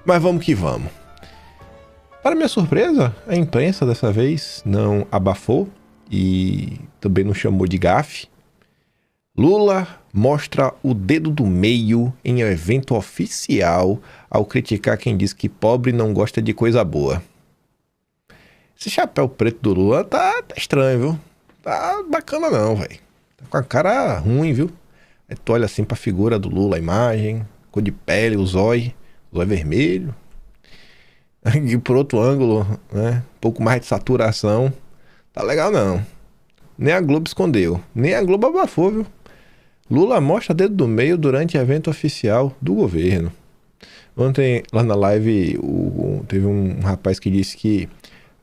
Mas vamos que vamos. Para minha surpresa, a imprensa dessa vez não abafou e também não chamou de gafe. Lula mostra o dedo do meio em evento oficial ao criticar quem diz que pobre não gosta de coisa boa. Esse chapéu preto do Lula tá estranho, viu? Tá bacana não, velho. Tá com a cara ruim, viu? Aí tu olha assim pra figura do Lula, a imagem, cor de pele, o zóio vermelho. E por outro ângulo, né? Um pouco mais de saturação. Tá legal não. Nem a Globo escondeu, nem a Globo abafou, viu? Lula mostra dedo do meio durante evento oficial do governo. Ontem, lá na live, teve um rapaz que disse que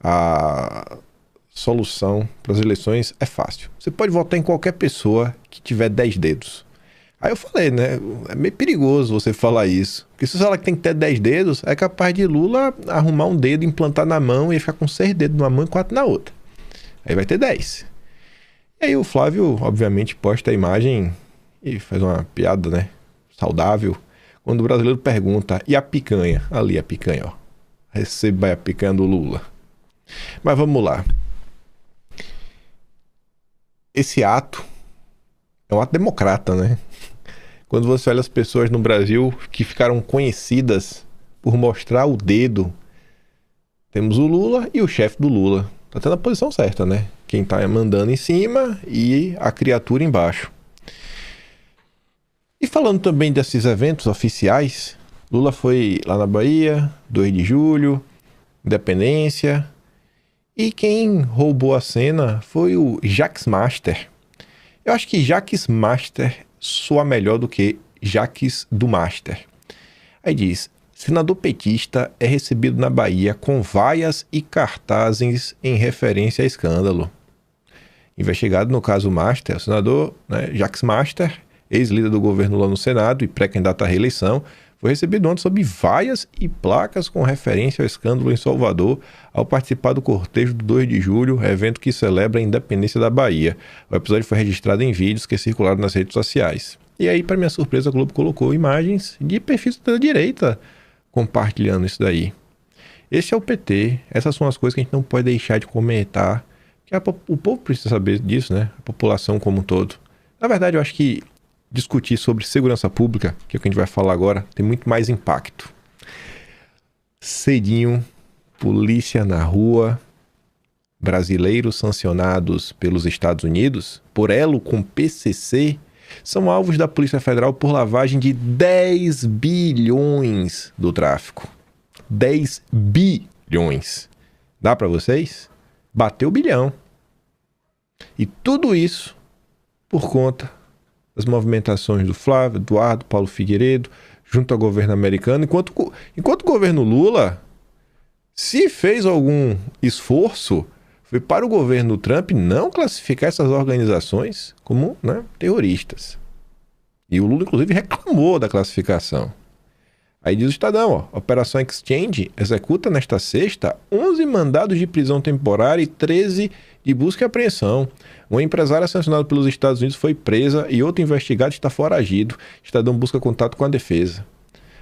a solução para as eleições é fácil. Você pode votar em qualquer pessoa que tiver 10 dedos. Aí eu falei, né? É meio perigoso você falar isso. Porque se você falar que tem que ter 10 dedos, é capaz de Lula arrumar um dedo, implantar na mão e ficar com 6 dedos numa mão e 4 na outra. Aí vai ter 10. E aí o Flávio, obviamente, posta a imagem e faz uma piada, né? Saudável. Quando o brasileiro pergunta, e a picanha? Ali a picanha, ó. Receba a picanha do Lula. Mas vamos lá. Esse ato é um ato democrata, né? Quando você olha as pessoas no Brasil que ficaram conhecidas por mostrar o dedo, temos o Lula e o chefe do Lula. Tá tendo a posição certa, né? Quem tá mandando em cima e a criatura embaixo. E falando também desses eventos oficiais, Lula foi lá na Bahia, 2 de julho, Independência. E quem roubou a cena foi o Jacques Master. Eu acho que Jacques Master soa melhor do que Jacques do Master. Aí diz, senador petista é recebido na Bahia com vaias e cartazes em referência a escândalo. Investigado no caso Master, o senador, né, Jacques Master, ex-líder do governo lá no Senado e pré-candidato à reeleição, foi recebido ontem sob vaias e placas com referência ao escândalo em Salvador ao participar do cortejo do 2 de julho, evento que celebra a independência da Bahia. O episódio foi registrado em vídeos que circularam nas redes sociais. E aí, para minha surpresa, a Globo colocou imagens de perfis da direita compartilhando isso daí. Esse é o PT, essas são as coisas que a gente não pode deixar de comentar, que o povo precisa saber disso, né? A população como um todo. Na verdade, eu acho que discutir sobre segurança pública, que é o que a gente vai falar agora, tem muito mais impacto. Cedinho, polícia na rua, brasileiros sancionados pelos Estados Unidos, por elo com PCC, são alvos da Polícia Federal por lavagem de 10 bilhões do tráfico. 10 bilhões. Dá para vocês? Bateu bilhão. E tudo isso por conta das movimentações do Flávio, Eduardo, Paulo Figueiredo, junto ao governo americano, enquanto o governo Lula, se fez algum esforço, foi para o governo Trump não classificar essas organizações como, né, terroristas. E o Lula, inclusive, reclamou da classificação. Aí diz o Estadão, ó, Operação Exchange executa nesta sexta 11 mandados de prisão temporária e 13 de busca e apreensão. Uma empresária sancionada pelos Estados Unidos foi presa e outro investigado está foragido. Estadão busca contato com a defesa.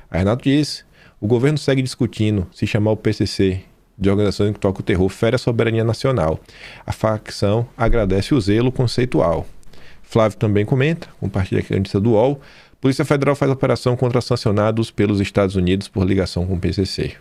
A Renato diz, o governo segue discutindo se chamar o PCC de organizações que tocam o terror fere a soberania nacional. A facção agradece o zelo conceitual. Flávio também comenta, compartilha aqui a notícia do UOL, Polícia Federal faz operação contra sancionados pelos Estados Unidos por ligação com o PCC.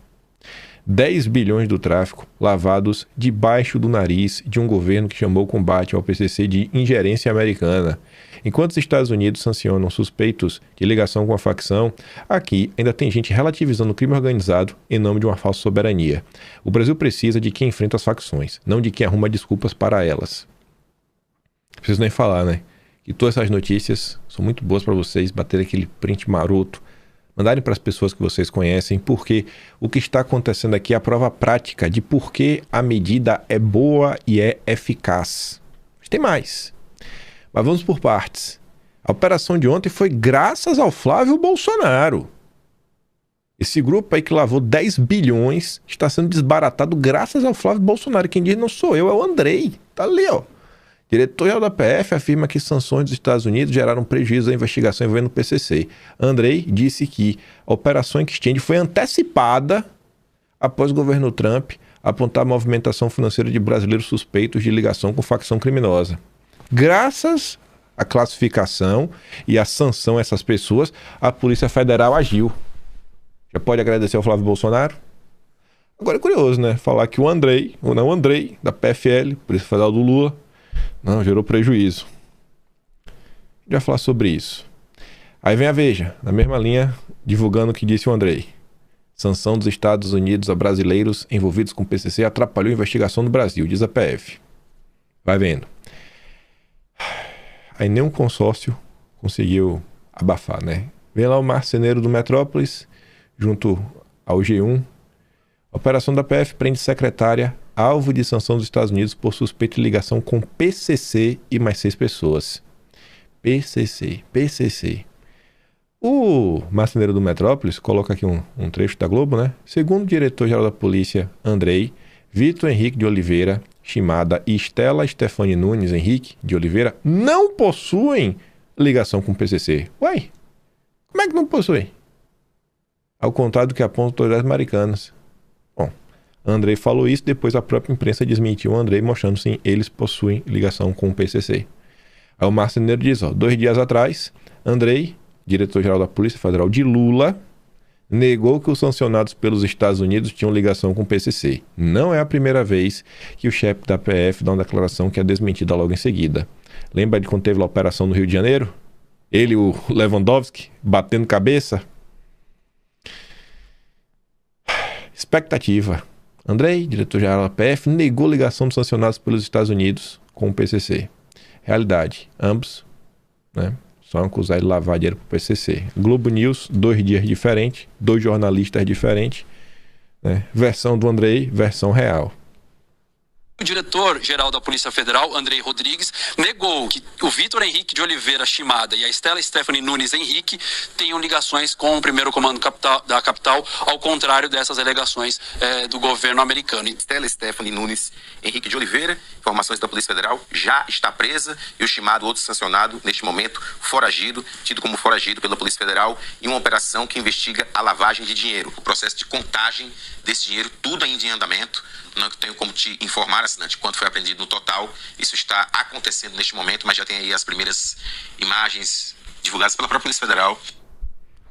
10 bilhões do tráfico lavados debaixo do nariz de um governo que chamou o combate ao PCC de ingerência americana. Enquanto os Estados Unidos sancionam suspeitos de ligação com a facção, aqui ainda tem gente relativizando o crime organizado em nome de uma falsa soberania. O Brasil precisa de quem enfrenta as facções, não de quem arruma desculpas para elas. Não preciso nem falar, né? E todas essas notícias são muito boas para vocês baterem aquele print maroto, mandarem para as pessoas que vocês conhecem, porque o que está acontecendo aqui é a prova prática de por que a medida é boa e é eficaz. Mas tem mais. Mas vamos por partes. A operação de ontem foi graças ao Flávio Bolsonaro. Esse grupo aí que lavou 10 bilhões está sendo desbaratado graças ao Flávio Bolsonaro. Quem diz não sou eu, é o Andrei. Tá ali, ó. Diretor-geral da PF afirma que sanções dos Estados Unidos geraram prejuízo à investigação envolvendo o PCC. Andrei disse que a operação Exchange foi antecipada após o governo Trump apontar a movimentação financeira de brasileiros suspeitos de ligação com facção criminosa. Graças à classificação e à sanção a essas pessoas, a Polícia Federal agiu. Já pode agradecer ao Flávio Bolsonaro? Agora é curioso, né? Falar que o Andrei, ou não o Andrei, da PFL, Polícia Federal do Lula, não, gerou prejuízo. A gente vai falar sobre isso. Aí vem a Veja, na mesma linha, divulgando o que disse o Andrei. Sanção dos Estados Unidos a brasileiros envolvidos com PCC atrapalhou a investigação no Brasil, diz a PF. Vai vendo. Aí nenhum consórcio conseguiu abafar, né? Vem lá o marceneiro do Metrópolis, junto ao G1. A operação da PF prende secretária alvo de sanção dos Estados Unidos por suspeita de ligação com PCC e mais 6 pessoas. PCC. O marceneiro do Metrópolis, coloca aqui um trecho da Globo, né? Segundo o diretor-geral da polícia, Andrei, Vitor Henrique de Oliveira Shimada e Estela Stefani Nunes Henrique de Oliveira não possuem ligação com o PCC. Uai, como é que não possuem? Ao contrário do que apontam autoridades americanas. Bom, Andrei falou isso, depois a própria imprensa desmentiu o Andrei, mostrando sim, eles possuem ligação com o PCC. Aí o marceneiro diz, 2 dias atrás, Andrei, diretor-geral da Polícia Federal de Lula, negou que os sancionados pelos Estados Unidos tinham ligação com o PCC. Não é a primeira vez que o chefe da PF dá uma declaração que é desmentida logo em seguida. Lembra de quando teve a operação no Rio de Janeiro? Ele e o Lewandowski batendo cabeça? Expectativa. Andrei, diretor-geral da PF, negou ligação dos sancionados pelos Estados Unidos com o PCC. Realidade. Ambos, né, são acusados de lavar dinheiro para o PCC. Globo News, 2 dias diferentes, 2 jornalistas diferentes, né? Versão do Andrei, versão real. O diretor-geral da Polícia Federal, Andrei Rodrigues, negou que o Vitor Henrique de Oliveira Shimada e a Estela Stefani Nunes Henrique tenham ligações com o primeiro comando da capital, ao contrário dessas alegações do governo americano. Estela Stefani Nunes Henrique de Oliveira, informações da Polícia Federal, já está presa, e o Shimada, outro sancionado, neste momento, foragido, tido como foragido pela Polícia Federal, em uma operação que investiga a lavagem de dinheiro. O processo de contagem desse dinheiro, tudo ainda em andamento. Não tenho como te informar, assinante, quanto foi apreendido no total. Isso está acontecendo neste momento, mas já tem aí as primeiras imagens divulgadas pela própria Polícia Federal.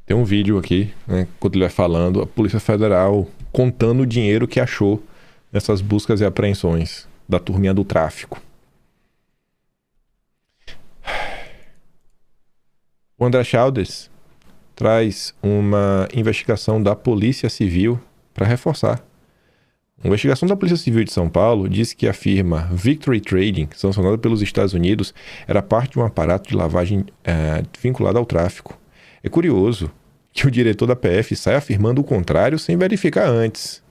Tem um vídeo aqui, né, quando ele vai falando, a Polícia Federal contando o dinheiro que achou nessas buscas e apreensões da turminha do tráfico. O André Chaldes traz uma investigação da Polícia Civil para reforçar. Uma investigação da Polícia Civil de São Paulo diz que a firma Victory Trading, sancionada pelos Estados Unidos, era parte de um aparato de lavagem vinculado ao tráfico. É curioso que o diretor da PF saia afirmando o contrário sem verificar antes.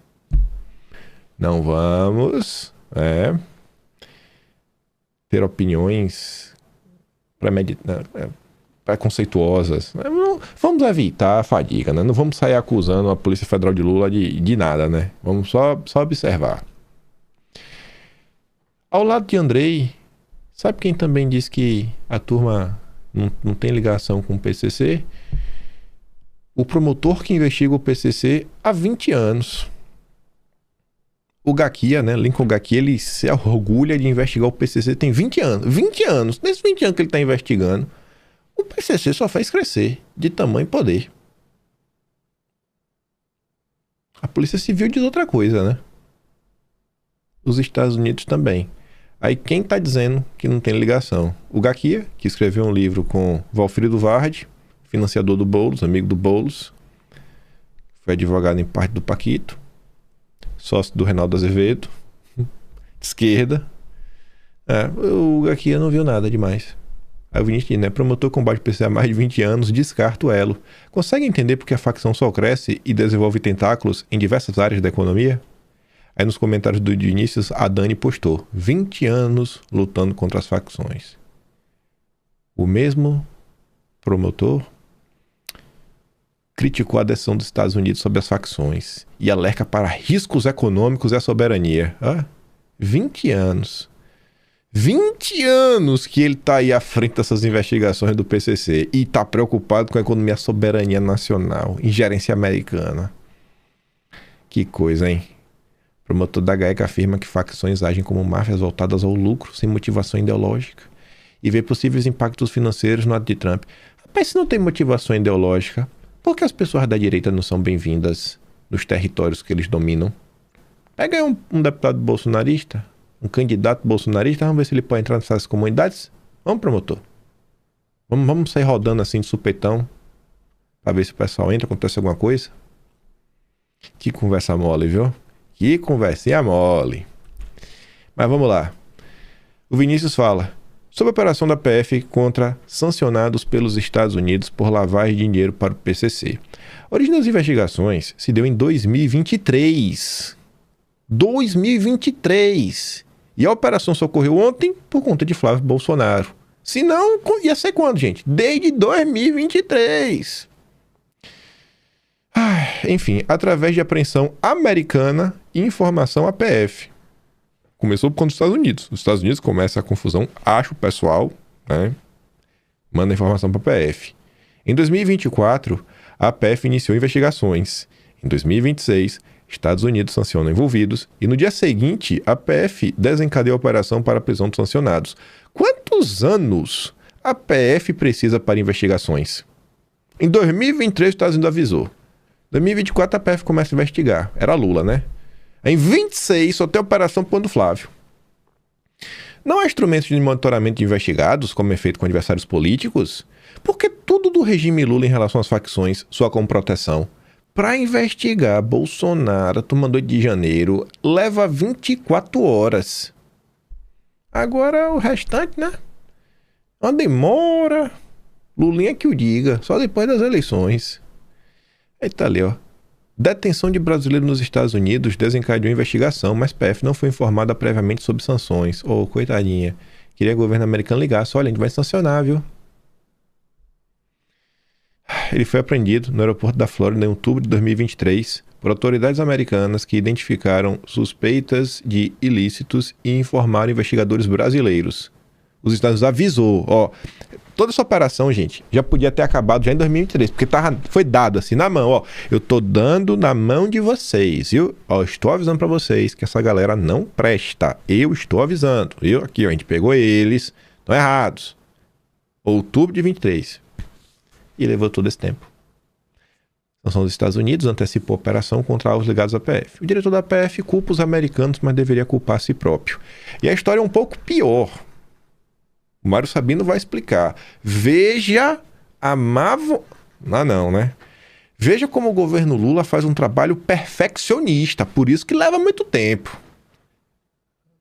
Não vamos ter opiniões preconceituosas. Vamos evitar a fadiga, né? Não vamos sair acusando a Polícia Federal de Lula de nada, né? Vamos só observar. Ao lado de Andrei, sabe quem também diz que a turma não tem ligação com o PCC? O promotor que investiga o PCC há 20 anos. O Gaquia, né? Lincoln Gaquia, ele se orgulha de investigar o PCC tem 20 anos. 20 anos! Nesses 20 anos que ele está investigando, o PCC só fez crescer de tamanho e poder. A Polícia Civil diz outra coisa, né? Os Estados Unidos também. Aí quem está dizendo que não tem ligação? O Gaquia, que escreveu um livro com Valfrido Vardi, financiador do Boulos, amigo do Boulos. Foi advogado em parte do Paquito. Sócio do Reinaldo Azevedo. De esquerda. O Gaquia não viu nada demais. Aí o Vinícius diz, né? Promotor combate o PCC há mais de 20 anos, descarta o elo. Consegue entender porque a facção só cresce e desenvolve tentáculos em diversas áreas da economia? Aí nos comentários do Vinícius, a Dani postou 20 anos lutando contra as facções. O mesmo promotor criticou a decisão dos Estados Unidos sobre as facções e alerta para riscos econômicos e a soberania. 20 anos. 20 anos que ele tá aí à frente dessas investigações do PCC e tá preocupado com a economia, a soberania nacional, ingerência americana. Que coisa, hein? O promotor da GAECA afirma que facções agem como máfias voltadas ao lucro, sem motivação ideológica, e vê possíveis impactos financeiros no ato de Trump. Mas se não tem motivação ideológica, por que as pessoas da direita não são bem-vindas nos territórios que eles dominam? Pega aí um deputado bolsonarista, um candidato bolsonarista, vamos ver se ele pode entrar nessas comunidades. Vamos, promotor. Vamos sair rodando assim de supetão pra ver se o pessoal entra, acontece alguma coisa. Que conversa mole, viu? Que conversinha mole. Mas vamos lá. O Vinícius fala sobre a operação da PF contra sancionados pelos Estados Unidos por lavagem de dinheiro para o PCC. A origem das investigações se deu em 2023. 2023. E a operação só ocorreu ontem por conta de Flávio Bolsonaro. Se não, ia ser quando, gente? Desde 2023. Enfim, através de apreensão americana e informação à PF. Começou por conta dos Estados Unidos. Os Estados Unidos começa a confusão, acha o pessoal, né? Manda informação para a PF. Em 2024, a PF iniciou investigações. Em 2026, Estados Unidos sancionam envolvidos e no dia seguinte, a PF desencadeou a operação para a prisão dos sancionados. Quantos anos a PF precisa para investigações? Em 2023, os Estados Unidos avisou. Em 2024, a PF começa a investigar. Era Lula, né? Em 26, só tem operação por conta do Flávio. Não há instrumentos de monitoramento de investigados, como é feito com adversários políticos, porque tudo do regime Lula em relação às facções soa como proteção. Para investigar Bolsonaro, tomando 8 de janeiro, leva 24 horas. Agora o restante, né? Uma demora. Lulinha que o diga, só depois das eleições. Eita ali, ó. Detenção de brasileiro nos Estados Unidos desencadeou investigação, mas PF não foi informada previamente sobre sanções. Ô, coitadinha. Queria que o governo americano ligasse. Olha, a gente vai sancionar, viu? Ele foi apreendido no aeroporto da Flórida em outubro de 2023 por autoridades americanas que identificaram suspeitas de ilícitos e informaram investigadores brasileiros. Os Estados Unidos avisou, ó, toda essa operação, gente, já podia ter acabado já em 2023, porque foi dado assim na mão, ó, eu tô dando na mão de vocês, viu? Ó, estou avisando pra vocês que essa galera não presta, eu estou avisando, viu? Aqui, ó, a gente pegou eles, estão errados. Outubro de 23. E levou todo esse tempo. A sanção dos Estados Unidos antecipou a operação contra alvos ligados à PF. O diretor da PF culpa os americanos, mas deveria culpar a si próprio. E a história é um pouco pior. O Mário Sabino vai explicar. Veja a não, né? Veja como o governo Lula faz um trabalho perfeccionista, por isso que leva muito tempo.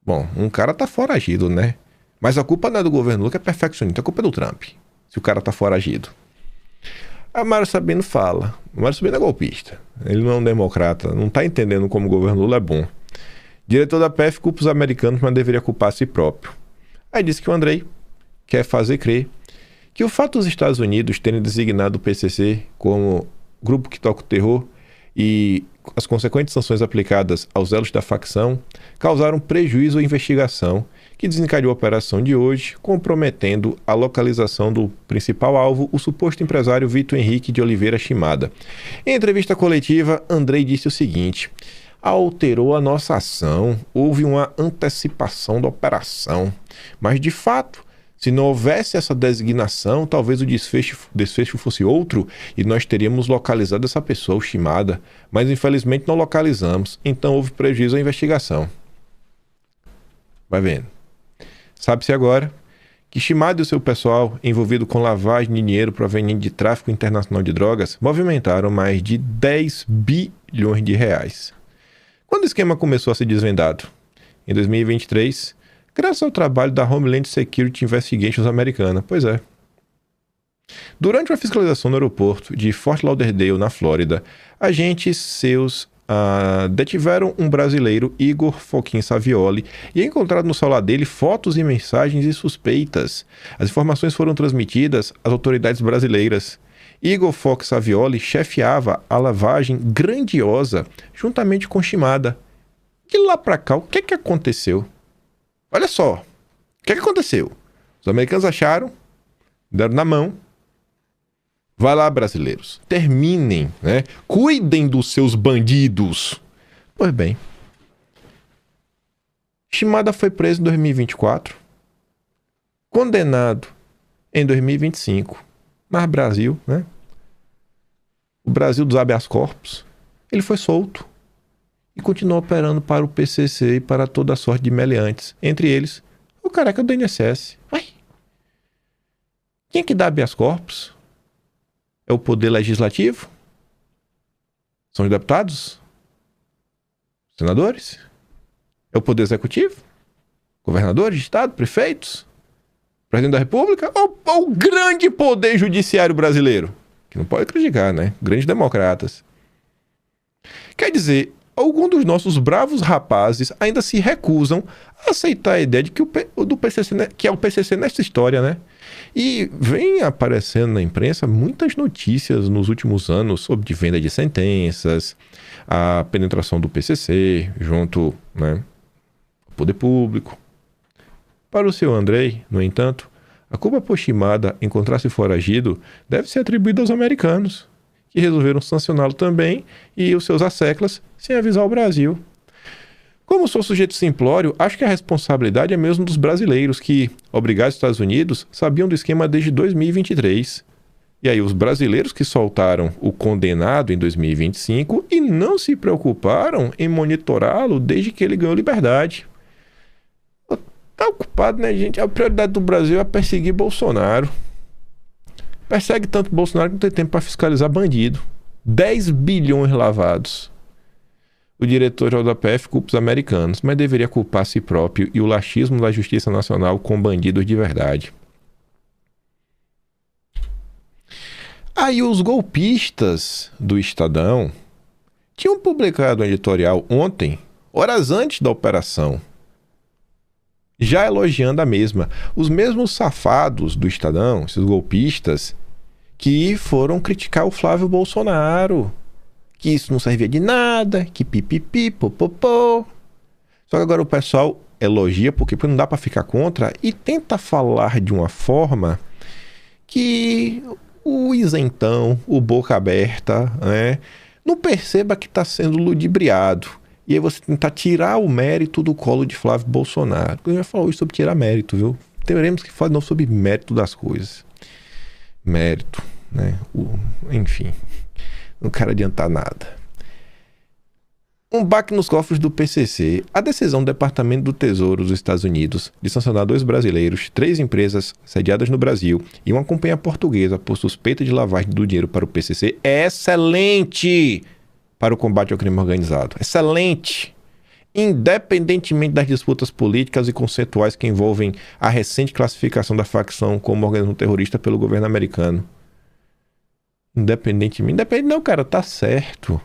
Bom, um cara tá foragido, né? Mas a culpa não é do governo Lula, que é perfeccionista, a culpa é do Trump, se o cara tá foragido. A Mário Sabino fala. O Mário Sabino é golpista. Ele não é um democrata. Não tá entendendo como o governo Lula é bom. Diretor da PF culpa os americanos, mas deveria culpar a si próprio. Aí disse que o Andrei quer fazer crer que o fato dos Estados Unidos terem designado o PCC como grupo que toca o terror e as consequentes sanções aplicadas aos elos da facção causaram prejuízo à investigação que desencadeou a operação de hoje, comprometendo a localização do principal alvo, o suposto empresário Vitor Henrique de Oliveira Shimada. Em entrevista coletiva, Andrei disse o seguinte: alterou a nossa ação, houve uma antecipação da operação, mas de fato, se não houvesse essa designação, talvez o desfecho fosse outro e nós teríamos localizado essa pessoa, o Shimada, mas infelizmente não localizamos, então houve prejuízo à investigação. Vai vendo. Sabe-se agora que Shimada e o seu pessoal, envolvido com lavagem de dinheiro proveniente de tráfico internacional de drogas, movimentaram mais de 10 bilhões de reais. Quando o esquema começou a ser desvendado? Em 2023, graças ao trabalho da Homeland Security Investigations americana. Pois é. Durante uma fiscalização no aeroporto de Fort Lauderdale, na Flórida, agentes seus detiveram um brasileiro, Igor Foquin Savioli, e encontraram no celular dele fotos e mensagens suspeitas. As informações foram transmitidas às autoridades brasileiras. Igor Foquin Savioli chefiava a lavagem grandiosa juntamente com Shimada. De lá pra cá, o que aconteceu? Olha só, O que aconteceu? Os americanos acharam, deram na mão. Vai lá, brasileiros. Terminem, né? Cuidem dos seus bandidos. Pois bem. Shimada foi preso em 2024. Condenado em 2025. Mas Brasil, né? O Brasil dos habeas corpus. Ele foi solto. E continuou operando para o PCC e para toda a sorte de meliantes. Entre eles, o careca do INSS. Ué? Quem é que dá habeas corpus? É o poder legislativo? São os deputados? Senadores? É o poder executivo? Governadores de estado? Prefeitos? Presidente da República? Ou o grande poder judiciário brasileiro? Que não pode criticar, né? Grandes democratas. Quer dizer, alguns dos nossos bravos rapazes ainda se recusam a aceitar a ideia de que do PCC, que é o PCC nessa história, né? E vem aparecendo na imprensa muitas notícias nos últimos anos sobre de venda de sentenças, a penetração do PCC junto, né, ao poder público. Para o seu Andrei, no entanto, a culpa por Shimada encontrar-se foragido deve ser atribuída aos americanos, que resolveram sancioná-lo também e os seus asseclas sem avisar o Brasil. Como sou sujeito simplório, acho que a responsabilidade é mesmo dos brasileiros que, obrigados aos Estados Unidos, sabiam do esquema desde 2023. E aí os brasileiros que soltaram o condenado em 2025 e não se preocuparam em monitorá-lo desde que ele ganhou liberdade. Tá ocupado, né, gente? A prioridade do Brasil é perseguir Bolsonaro. Persegue tanto Bolsonaro que não tem tempo para fiscalizar bandido. 10 bilhões lavados. O diretor da PF culpa os americanos, mas deveria culpar a si próprio e o laxismo da Justiça Nacional com bandidos de verdade. Aí os golpistas do Estadão tinham publicado um editorial ontem, horas antes da operação, já elogiando a mesma. Os mesmos safados do Estadão, esses golpistas, que foram criticar o Flávio Bolsonaro, que isso não servia de nada, que pipipi, popopô. Só que agora o pessoal elogia porque não dá para ficar contra e tenta falar de uma forma que o isentão, o boca aberta, né, não perceba que está sendo ludibriado. E aí você tentar tirar o mérito do colo de Flávio Bolsonaro. Eu já falei sobre tirar mérito, viu? Teremos que falar de novo sobre mérito das coisas. Mérito, né? Enfim, não quero adiantar nada. Um baque nos cofres do PCC. A decisão do Departamento do Tesouro dos Estados Unidos de sancionar 2 brasileiros, 3 empresas sediadas no Brasil e uma companhia portuguesa por suspeita de lavagem do dinheiro para o PCC é excelente para o combate ao crime organizado. Excelente! Independentemente das disputas políticas e conceituais que envolvem a recente classificação da facção como organismo terrorista pelo governo americano. Independente não, cara, tá certo.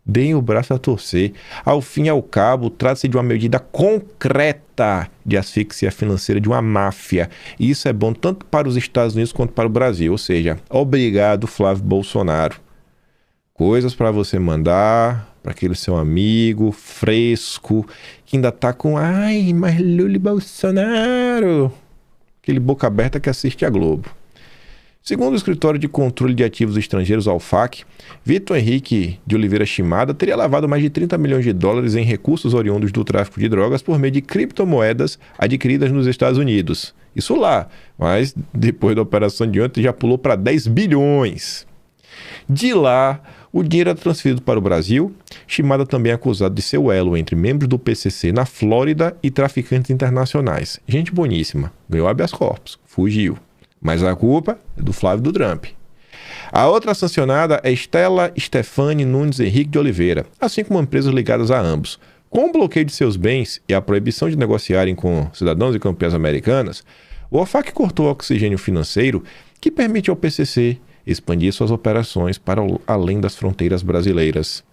Deem o braço a torcer. Ao fim e ao cabo, trata-se de uma medida concreta de asfixia financeira de uma máfia. E isso é bom tanto para os Estados Unidos quanto para o Brasil. Ou seja, obrigado, Flávio Bolsonaro. Coisas para você mandar para aquele seu amigo fresco que ainda tá com ai, mas Lula e Bolsonaro. Aquele boca aberta que assiste a Globo. Segundo o Escritório de Controle de Ativos Estrangeiros, ALFAC, Vitor Henrique de Oliveira Shimada teria lavado mais de 30 milhões de dólares em recursos oriundos do tráfico de drogas por meio de criptomoedas adquiridas nos Estados Unidos. Isso lá, mas depois da operação de ontem já pulou para 10 bilhões. De lá, o dinheiro é transferido para o Brasil. Shimada também é acusado de ser o elo entre membros do PCC na Flórida e traficantes internacionais. Gente boníssima, ganhou habeas corpus, fugiu. Mas a culpa é do Flávio do Trump. A outra sancionada é Estela Stefani Nunes Henrique de Oliveira, assim como empresas ligadas a ambos. Com o bloqueio de seus bens e a proibição de negociarem com cidadãos e campeãs americanas, o OFAC cortou o oxigênio financeiro que permite ao PCC expandir suas operações para além das fronteiras brasileiras.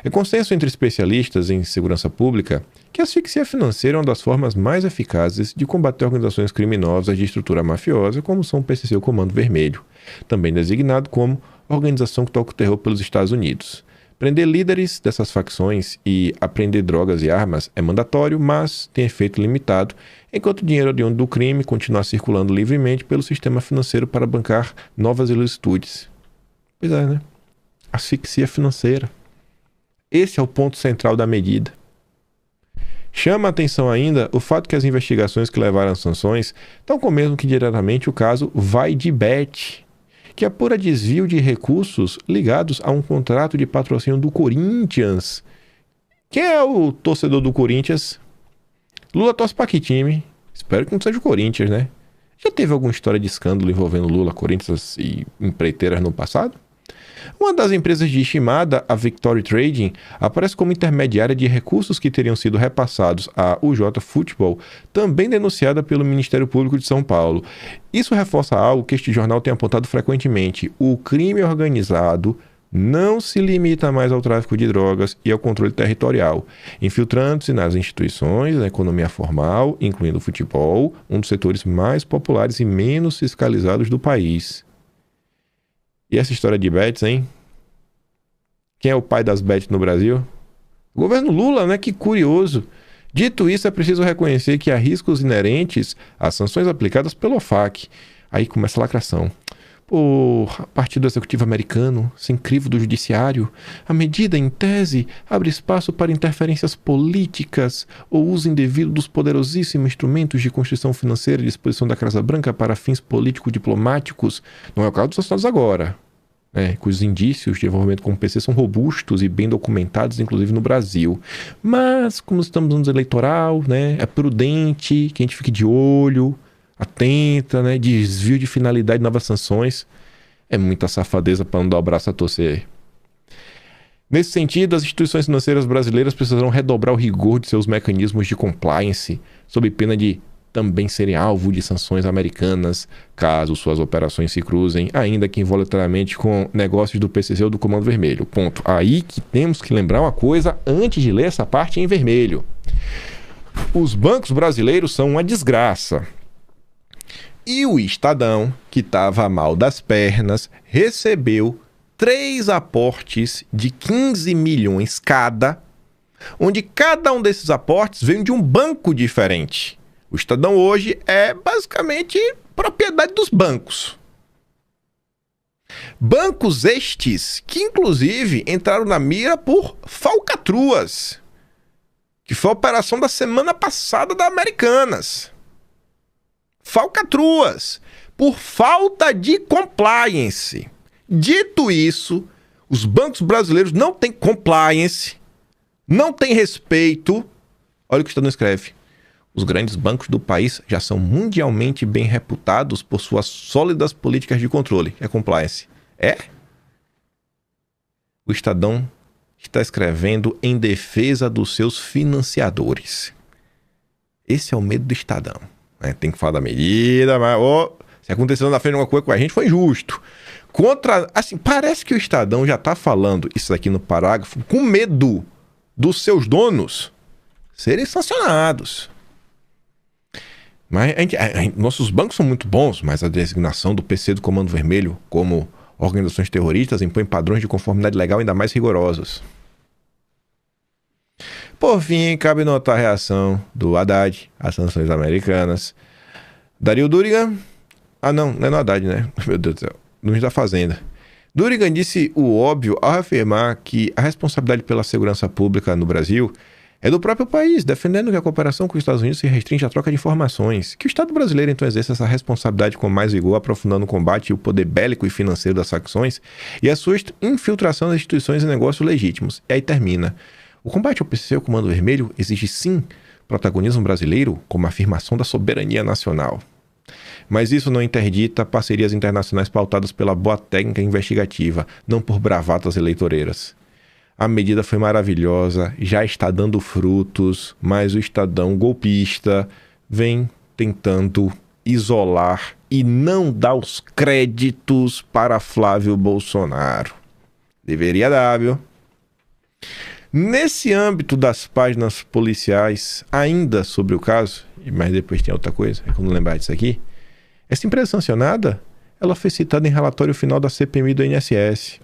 É consenso entre especialistas em segurança pública que a asfixia financeira é uma das formas mais eficazes de combater organizações criminosas de estrutura mafiosa, como são o PCC e o Comando Vermelho, também designado como Organização que toca o terror pelos Estados Unidos. Prender líderes dessas facções e apreender drogas e armas é mandatório, mas tem efeito limitado, enquanto o dinheiro oriundo do crime continuar circulando livremente pelo sistema financeiro para bancar novas ilicitudes. Pois é, né? Asfixia financeira. Esse é o ponto central da medida. Chama a atenção ainda o fato que as investigações que levaram às sanções estão com mesmo que diretamente o caso Vaidebet, que apura desvio de recursos ligados a um contrato de patrocínio do Corinthians. Quem é o torcedor do Corinthians? Lula torce para que time? Espero que não seja o Corinthians, né? Já teve alguma história de escândalo envolvendo Lula, Corinthians e empreiteiras no passado? Uma das empresas de Shimada, a Victory Trading, aparece como intermediária de recursos que teriam sido repassados à UJ Futebol, também denunciada pelo Ministério Público de São Paulo. Isso reforça algo que este jornal tem apontado frequentemente: o crime organizado não se limita mais ao tráfico de drogas e ao controle territorial, infiltrando-se nas instituições da economia formal, incluindo o futebol, um dos setores mais populares e menos fiscalizados do país. E essa história de bets, hein? Quem é o pai das bets no Brasil? O governo Lula, né? Que curioso. Dito isso, é preciso reconhecer que há riscos inerentes às sanções aplicadas pelo OFAC. Aí começa a lacração. O Partido Executivo Americano, sem crivo do judiciário, a medida, em tese, abre espaço para interferências políticas ou uso indevido dos poderosíssimos instrumentos de construção financeira à disposição da Casa Branca para fins político-diplomáticos. Não é o caso dos Estados agora, cujos indícios de envolvimento com o PC são robustos e bem documentados, inclusive no Brasil. Mas, como estamos no ano eleitoral, é prudente que a gente fique de olho, atenta, desvio de finalidade, novas sanções. É muita safadeza para não dar o braço a torcer. Nesse sentido, as instituições financeiras brasileiras precisarão redobrar o rigor de seus mecanismos de compliance, sob pena de também serem alvo de sanções americanas, caso suas operações se cruzem, ainda que involuntariamente, com negócios do PCC ou do Comando Vermelho. Ponto. Aí que temos que lembrar uma coisa antes de ler essa parte em vermelho. Os bancos brasileiros são uma desgraça. E o Estadão, que estava mal das pernas, recebeu 3 aportes de 15 milhões cada, onde cada um desses aportes veio de um banco diferente. O Estadão hoje é basicamente propriedade dos bancos. Bancos estes que, inclusive, entraram na mira por falcatruas, que foi a operação da semana passada da Americanas. Falcatruas, por falta de compliance. Dito isso, os bancos brasileiros não têm compliance, não têm respeito. Olha o que o Estadão escreve. Os grandes bancos do país já são mundialmente bem reputados por suas sólidas políticas de controle. É compliance. O Estadão está escrevendo em defesa dos seus financiadores. Esse é o medo do Estadão. Tem que falar da medida, mas se aconteceu na frente uma coisa com a gente, foi injusto. Parece que o Estadão já está falando isso aqui no parágrafo com medo dos seus donos serem sancionados. Mas nossos bancos são muito bons, mas a designação do PC do Comando Vermelho como organizações terroristas impõe padrões de conformidade legal ainda mais rigorosos. Por fim, cabe notar a reação do Haddad às sanções americanas. Dario Durigan... não é no Haddad, né? Meu Deus do céu. Nunes da Fazenda. Durigan disse o óbvio ao afirmar que a responsabilidade pela segurança pública no Brasil é do próprio país, defendendo que a cooperação com os Estados Unidos se restringe à troca de informações. Que o Estado brasileiro, então, exerça essa responsabilidade com mais vigor, aprofundando o combate e o poder bélico e financeiro das facções e a sua infiltração nas instituições e negócios legítimos. E aí termina. O combate ao PCC e ao Comando Vermelho exige, sim, protagonismo brasileiro como afirmação da soberania nacional. Mas isso não interdita parcerias internacionais pautadas pela boa técnica investigativa, não por bravatas eleitoreiras. A medida foi maravilhosa, já está dando frutos, mas o Estadão golpista vem tentando isolar e não dar os créditos para Flávio Bolsonaro. Deveria dar, viu? Nesse âmbito das páginas policiais, ainda sobre o caso, mas depois tem outra coisa, é quando lembrar disso aqui, essa empresa sancionada, ela foi citada em relatório final da CPMI do INSS.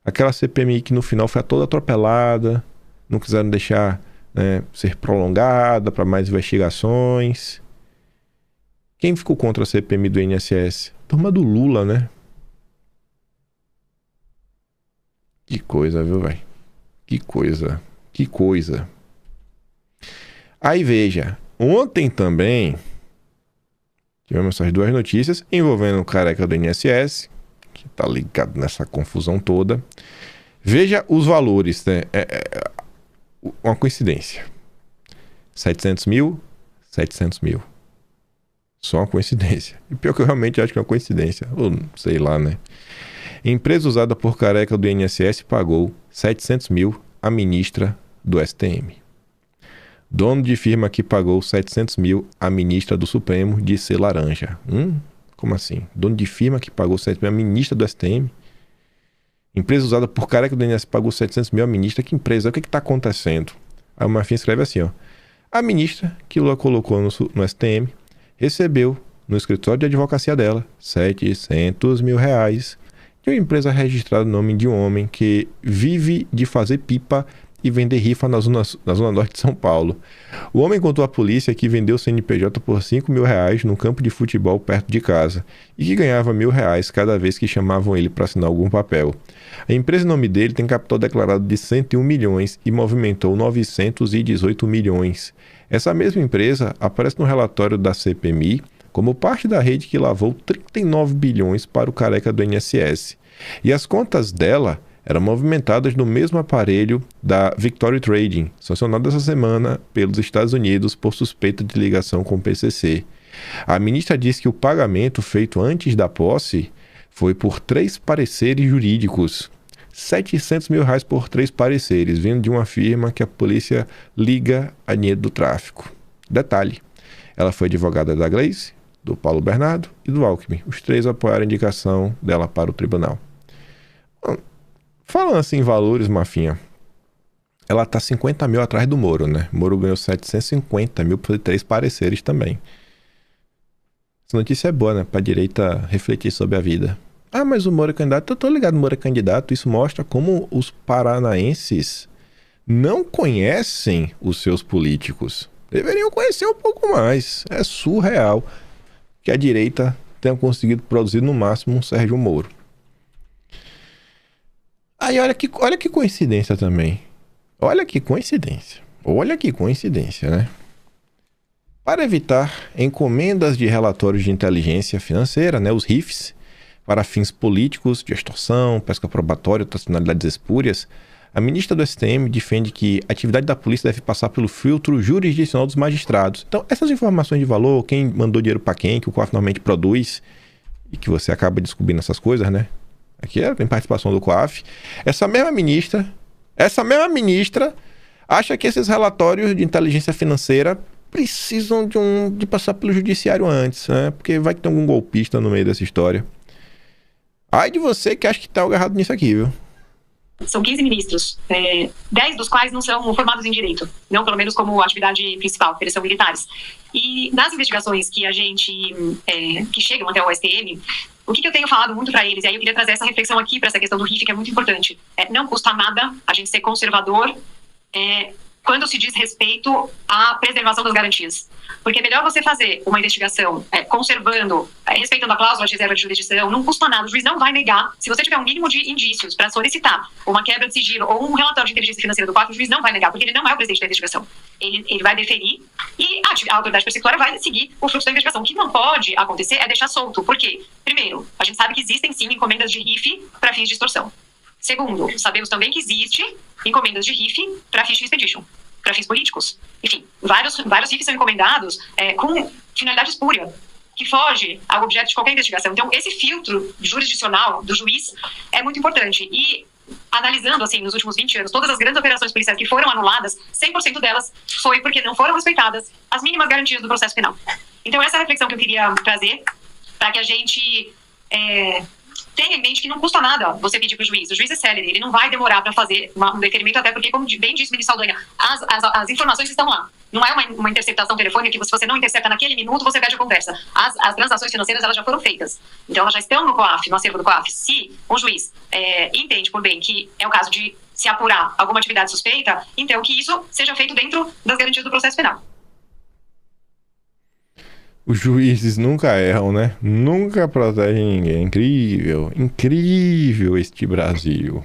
Aquela CPMI que no final foi toda atropelada, não quiseram deixar, né, ser prolongada para mais investigações. Quem ficou contra a CPMI do INSS? Turma do Lula, né? Que coisa, viu, velho? Que coisa. Que coisa. Aí veja, ontem também tivemos essas duas notícias envolvendo o careca do INSS, que tá ligado nessa confusão toda. Veja os valores, né? Uma coincidência. 700 mil, 700 mil. Só uma coincidência. E pior que eu realmente acho que é uma coincidência. Ou sei lá, né? Empresa usada por careca do INSS pagou 700 mil à ministra do STM. Dono de firma que pagou 700 mil à ministra do Supremo disse ser laranja. Como assim? Dono de firma que pagou 700 mil à ministra do STM? Empresa usada por careca do INSS pagou 700 mil à ministra. Que empresa? O que está acontecendo? Aí o Marfim escreve assim, ó. A ministra, que Lula colocou no STM, recebeu no escritório de advocacia dela 700 mil reais de uma empresa registrada no nome de um homem que vive de fazer pipa e vender rifa na zona norte de São Paulo. O homem contou à polícia que vendeu o CNPJ por 5 mil reais num campo de futebol perto de casa e que ganhava R$1.000 cada vez que chamavam ele para assinar algum papel. A empresa em nome dele tem capital declarado de 101 milhões e movimentou 918 milhões. Essa mesma empresa aparece no relatório da CPMI como parte da rede que lavou 39 bilhões para o careca do INSS. E as contas dela eram movimentadas no mesmo aparelho da Victory Trading, sancionada essa semana pelos Estados Unidos por suspeita de ligação com o PCC. A ministra disse que o pagamento feito antes da posse foi por 3 pareceres jurídicos. 700 mil reais por 3 pareceres, vindo de uma firma que a polícia liga a dinheiro do tráfico. Detalhe, ela foi advogada da Gleice, do Paulo Bernardo e do Alckmin. Os 3 apoiaram a indicação dela para o tribunal. Falando assim em valores, Mafinha, ela tá 50 mil atrás do Moro, né? O Moro ganhou 750 mil por 3 pareceres também. Essa notícia é boa, né? Pra direita refletir sobre a vida. Ah, mas o Moro é candidato. Eu tô ligado, o Moro é candidato. Isso mostra como os paranaenses não conhecem os seus políticos. Deveriam conhecer um pouco mais. É surreal que a direita tenha conseguido produzir no máximo um Sérgio Moro. Aí olha que coincidência também. Olha que coincidência, né? Para evitar encomendas de relatórios de inteligência financeira, né, os RIFs, para fins políticos, de extorsão, pesca probatória e outras finalidades espúrias, a ministra do STM defende que a atividade da polícia deve passar pelo filtro jurisdicional dos magistrados. Então, essas informações de valor, quem mandou dinheiro para quem, que o COAF normalmente produz, e que você acaba descobrindo essas coisas, né? Aqui tem participação do COAF. Essa mesma ministra acha que esses relatórios de inteligência financeira precisam de passar pelo judiciário antes, né? Porque vai que tem algum golpista no meio dessa história. Ai de você que acha que tá algo errado nisso aqui, viu? São 15 ministros, 10 dos quais não são formados em direito, não pelo menos como atividade principal, porque eles são militares. E nas investigações que a gente, que chegam até o STM, o que eu tenho falado muito para eles, e aí eu queria trazer essa reflexão aqui para essa questão do RIF, que é muito importante. Não custa nada a gente ser conservador quando se diz respeito à preservação das garantias. Porque é melhor você fazer uma investigação conservando, respeitando a cláusula de reserva de jurisdição, não custa nada, o juiz não vai negar. Se você tiver um mínimo de indícios para solicitar uma quebra de sigilo ou um relatório de inteligência financeira do COAF, o juiz não vai negar, porque ele não é o presidente da investigação. Ele vai deferir e a autoridade persecutória vai seguir o fluxo da investigação. O que não pode acontecer é deixar solto. Por quê? Primeiro, a gente sabe que existem sim encomendas de RIF para fins de extorsão. Segundo, sabemos também que existe encomendas de RIF para fins de expedition, para fins políticos. Enfim, vários RIFs são encomendados com finalidade espúria, que foge ao objeto de qualquer investigação. Então, esse filtro jurisdicional do juiz é muito importante. E, analisando, assim, nos últimos 20 anos, todas as grandes operações policiais que foram anuladas, 100% delas foi porque não foram respeitadas as mínimas garantias do processo penal. Então, essa é a reflexão que eu queria trazer, para que a gente tenha em mente que não custa nada você pedir para o juiz. O juiz é célere, ele não vai demorar para fazer um deferimento, até porque, como bem disse o ministro Saldanha, as informações estão lá. Não é uma interceptação telefônica que se você não intercepta naquele minuto, você perde a conversa. As transações financeiras, elas já foram feitas. Então, elas já estão no COAF, no acervo do COAF. Se o juiz entende por bem que é o caso de se apurar alguma atividade suspeita, então que isso seja feito dentro das garantias do processo penal. Os juízes nunca erram, né? Nunca protegem ninguém. Incrível, incrível este Brasil.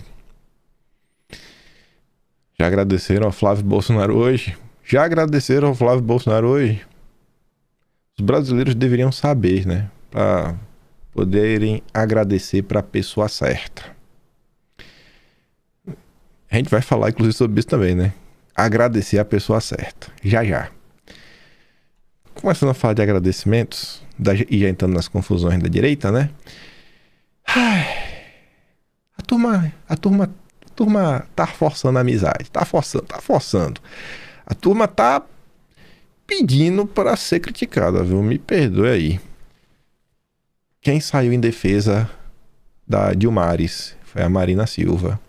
Já agradeceram ao Flávio Bolsonaro hoje? Já agradeceram ao Flávio Bolsonaro hoje? Os brasileiros deveriam saber, né? Para poderem agradecer para a pessoa certa. A gente vai falar, inclusive, sobre isso também, né? Agradecer a pessoa certa. Já, já. Começando a falar de agradecimentos, e já entrando nas confusões da direita, né? A turma tá forçando a amizade. Tá forçando. A turma tá pedindo para ser criticada, viu? Me perdoe aí. Quem saiu em defesa da Dilmares foi a Marina Silva.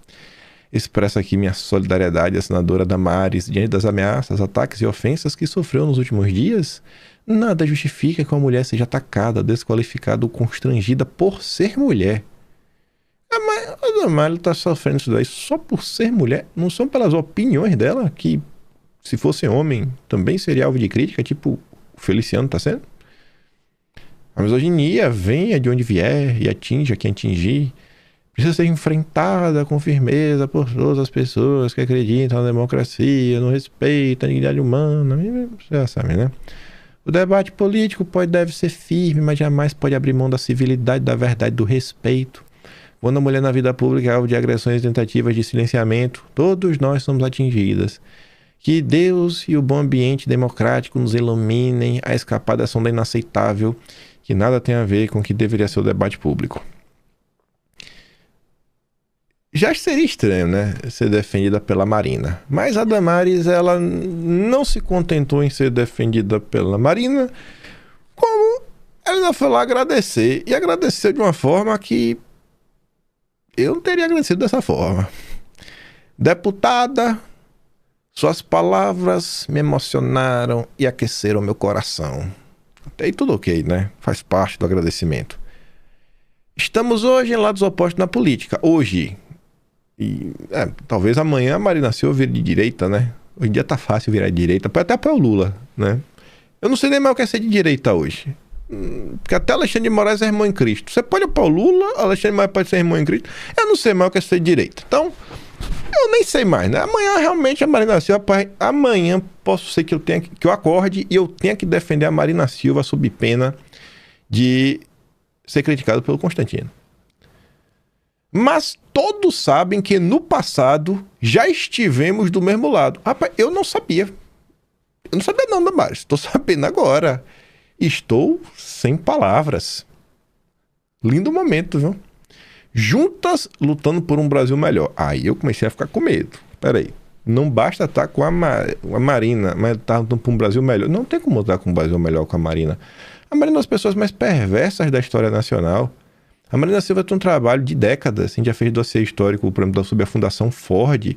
Expresso aqui minha solidariedade à senadora Damares diante das ameaças, ataques e ofensas que sofreu nos últimos dias. Nada justifica que uma mulher seja atacada, desqualificada ou constrangida por ser mulher. A Damares está sofrendo isso daí só por ser mulher. Não são pelas opiniões dela, que se fosse homem também seria alvo de crítica, tipo o Feliciano está sendo. A misoginia venha de onde vier e atinja quem atingir. Precisa ser enfrentada com firmeza por todas as pessoas que acreditam na democracia, no respeito à dignidade humana. Você já sabe, né? O debate político deve ser firme, mas jamais pode abrir mão da civilidade, da verdade, do respeito. Quando a mulher na vida pública é alvo de agressões e tentativas de silenciamento, todos nós somos atingidas. Que Deus e o bom ambiente democrático nos iluminem a escapar dessa onda inaceitável, que nada tem a ver com o que deveria ser o debate público. Já seria estranho, né, ser defendida pela Marina. Mas a Damares, ela não se contentou em ser defendida pela Marina, como ela ainda foi lá agradecer. E agradeceu de uma forma que eu não teria agradecido dessa forma. Deputada, suas palavras me emocionaram e aqueceram meu coração. Até aí tudo ok, né? Faz parte do agradecimento. Estamos hoje em lados opostos na política. Hoje... talvez amanhã a Marina Silva vire de direita, né? Hoje em dia tá fácil virar de direita, pode até apoiar o Lula, né? Eu não sei nem mais o que é ser de direita hoje. Porque até Alexandre de Moraes é irmão em Cristo. Você pode apoiar o Lula, Alexandre de Moraes pode ser irmão em Cristo. Eu não sei mais o que é ser de direita. Então, eu nem sei mais, né? Amanhã realmente a Marina Silva... Amanhã posso ser que eu acorde e eu tenha que defender a Marina Silva sob pena de ser criticado pelo Constantino. Mas todos sabem que no passado já estivemos do mesmo lado. Rapaz, eu não sabia. Eu não sabia não, Damares. Estou sabendo agora. Estou sem palavras. Lindo momento, viu? Juntas lutando por um Brasil melhor. Aí eu comecei a ficar com medo. Peraí. Não basta estar com a Marina, mas estar lutando por um Brasil melhor. Não tem como lutar com um Brasil melhor com a Marina. A Marina é uma das pessoas mais perversas da história nacional. A Marina Silva tem um trabalho de décadas, assim, já fez dossiê histórico, por exemplo, sobre a Fundação Ford.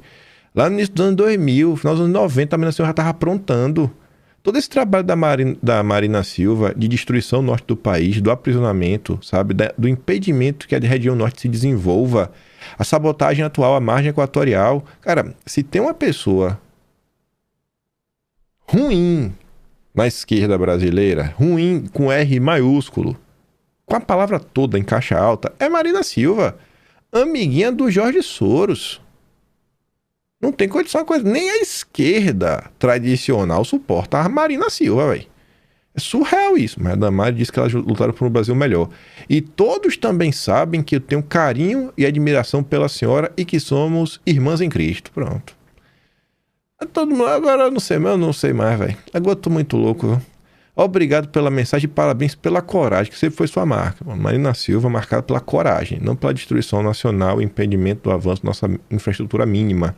Lá no início dos anos 2000, final dos anos 90, a Marina Silva já estava aprontando. Todo esse trabalho da Marina Silva de destruição norte do país, do aprisionamento, sabe, do impedimento que a região norte se desenvolva, a sabotagem atual à margem equatorial. Cara, se tem uma pessoa ruim na esquerda brasileira, ruim com R maiúsculo, com a palavra toda em caixa alta, é Marina Silva, amiguinha do Jorge Soros. Não tem condição de coisa. Nem a esquerda tradicional suporta a Marina Silva, velho. É surreal isso. Mas a Damares disse que elas lutaram por um Brasil melhor. E todos também sabem que eu tenho carinho e admiração pela senhora e que somos irmãs em Cristo. Pronto. Todo mundo, agora eu não sei mais, velho. Agora eu tô muito louco, viu? Obrigado pela mensagem e parabéns pela coragem, que sempre foi sua marca. Marina Silva marcada pela coragem, não pela destruição nacional e impedimento do avanço da nossa infraestrutura mínima.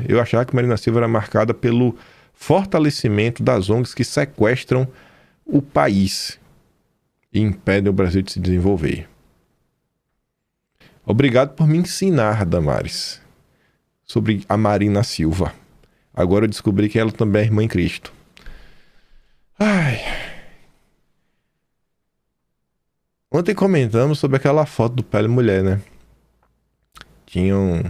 Eu achava que Marina Silva era marcada pelo fortalecimento das ONGs que sequestram o país e impedem o Brasil de se desenvolver. Obrigado por me ensinar, Damares, sobre a Marina Silva. Agora eu descobri que ela também é irmã em Cristo. Ai. Ontem comentamos sobre aquela foto do Pele Mulher, né? Tinham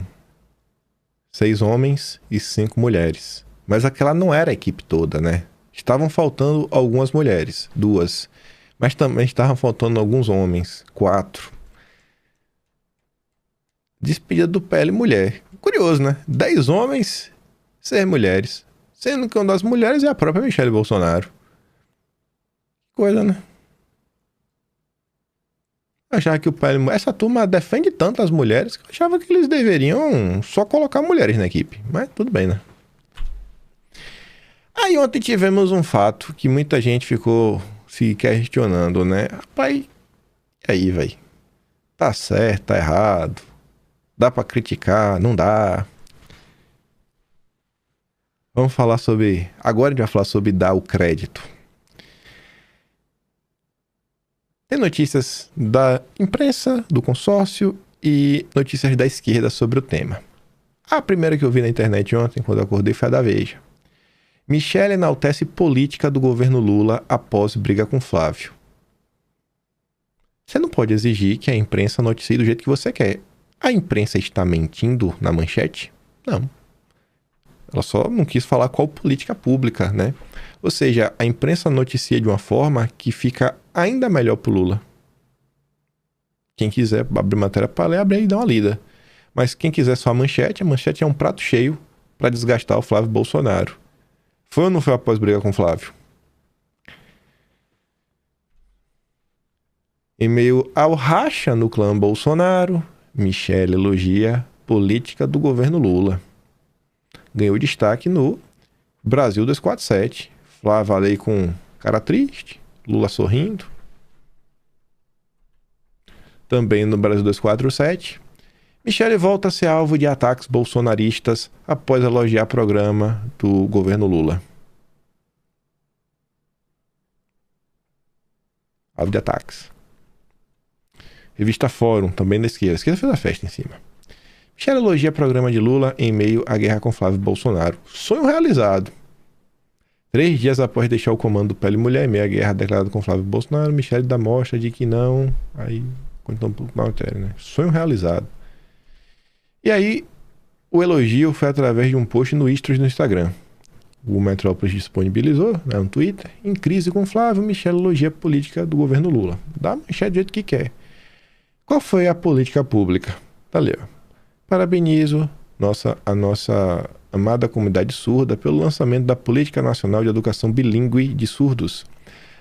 6 homens e 5 mulheres. Mas aquela não era a equipe toda, né? Estavam faltando algumas mulheres, 2. Mas também estavam faltando alguns homens, 4. Despedida do Pele Mulher. Curioso, né? 10 homens, 6 mulheres. Sendo que uma das mulheres é a própria Michele Bolsonaro. Coisa, né? Eu achava que o Pele... Essa turma defende tanto as mulheres que eu achava que eles deveriam só colocar mulheres na equipe. Mas tudo bem, né? Aí ontem tivemos um fato que muita gente ficou se questionando, né? Rapaz, e aí, velho? Tá certo, tá errado? Dá pra criticar? Não dá? Vamos falar sobre... Agora a gente vai falar sobre dar o crédito. Tem notícias da imprensa, do consórcio e notícias da esquerda sobre o tema. A primeira que eu vi na internet ontem, quando eu acordei, foi a da Veja. Michele enaltece política do governo Lula após briga com Flávio. Você não pode exigir que a imprensa noticie do jeito que você quer. A imprensa está mentindo na manchete? Não. Ela só não quis falar qual política pública, né? Ou seja, a imprensa noticia de uma forma que fica ainda melhor pro Lula. Quem quiser abrir matéria para ler, abre aí e dá uma lida. Mas quem quiser só a manchete é um prato cheio para desgastar o Flávio Bolsonaro. Foi ou não foi após briga com o Flávio? Em meio ao racha no clã Bolsonaro, Michele elogia política do governo Lula. Ganhou destaque no Brasil 247. Flávio ali com cara triste, Lula sorrindo. Também no Brasil 247. Michele volta a ser alvo de ataques bolsonaristas após elogiar programa do governo Lula. Alvo de ataques. Revista Fórum, também da esquerda. A esquerda fez a festa em cima. Michele elogia programa de Lula em meio à guerra com Flávio Bolsonaro. Sonho realizado. 3 dias após deixar o comando do Pele Mulher em meio à guerra declarada com Flávio Bolsonaro, Michele dá mostra de que não... Aí, contando um pouco na matéria, né? Sonho realizado. E aí, o elogio foi através de um post no Stories no Instagram. O Metrópolis disponibilizou, né, um Twitter. Em crise com Flávio, Michele elogia a política do governo Lula. Dá a manchete do jeito que quer. Qual foi a política pública? Tá ali, ó. Parabenizo a nossa amada comunidade surda pelo lançamento da Política Nacional de Educação Bilíngue de Surdos.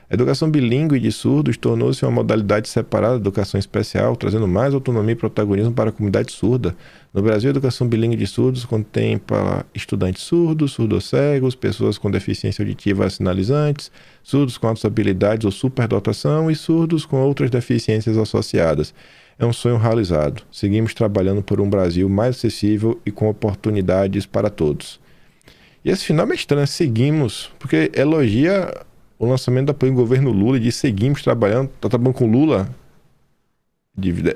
A educação bilíngue de surdos tornou-se uma modalidade separada da educação especial, trazendo mais autonomia e protagonismo para a comunidade surda. No Brasil, a educação bilíngue de surdos contempla estudantes surdos, surdocegos, pessoas com deficiência auditiva sinalizantes, surdos com altas habilidades ou superdotação e surdos com outras deficiências associadas. É um sonho realizado. Seguimos trabalhando por um Brasil mais acessível e com oportunidades para todos. E esse final é estranho, seguimos, porque elogia o lançamento do apoio do governo Lula e diz seguimos trabalhando, tá trabalhando com Lula.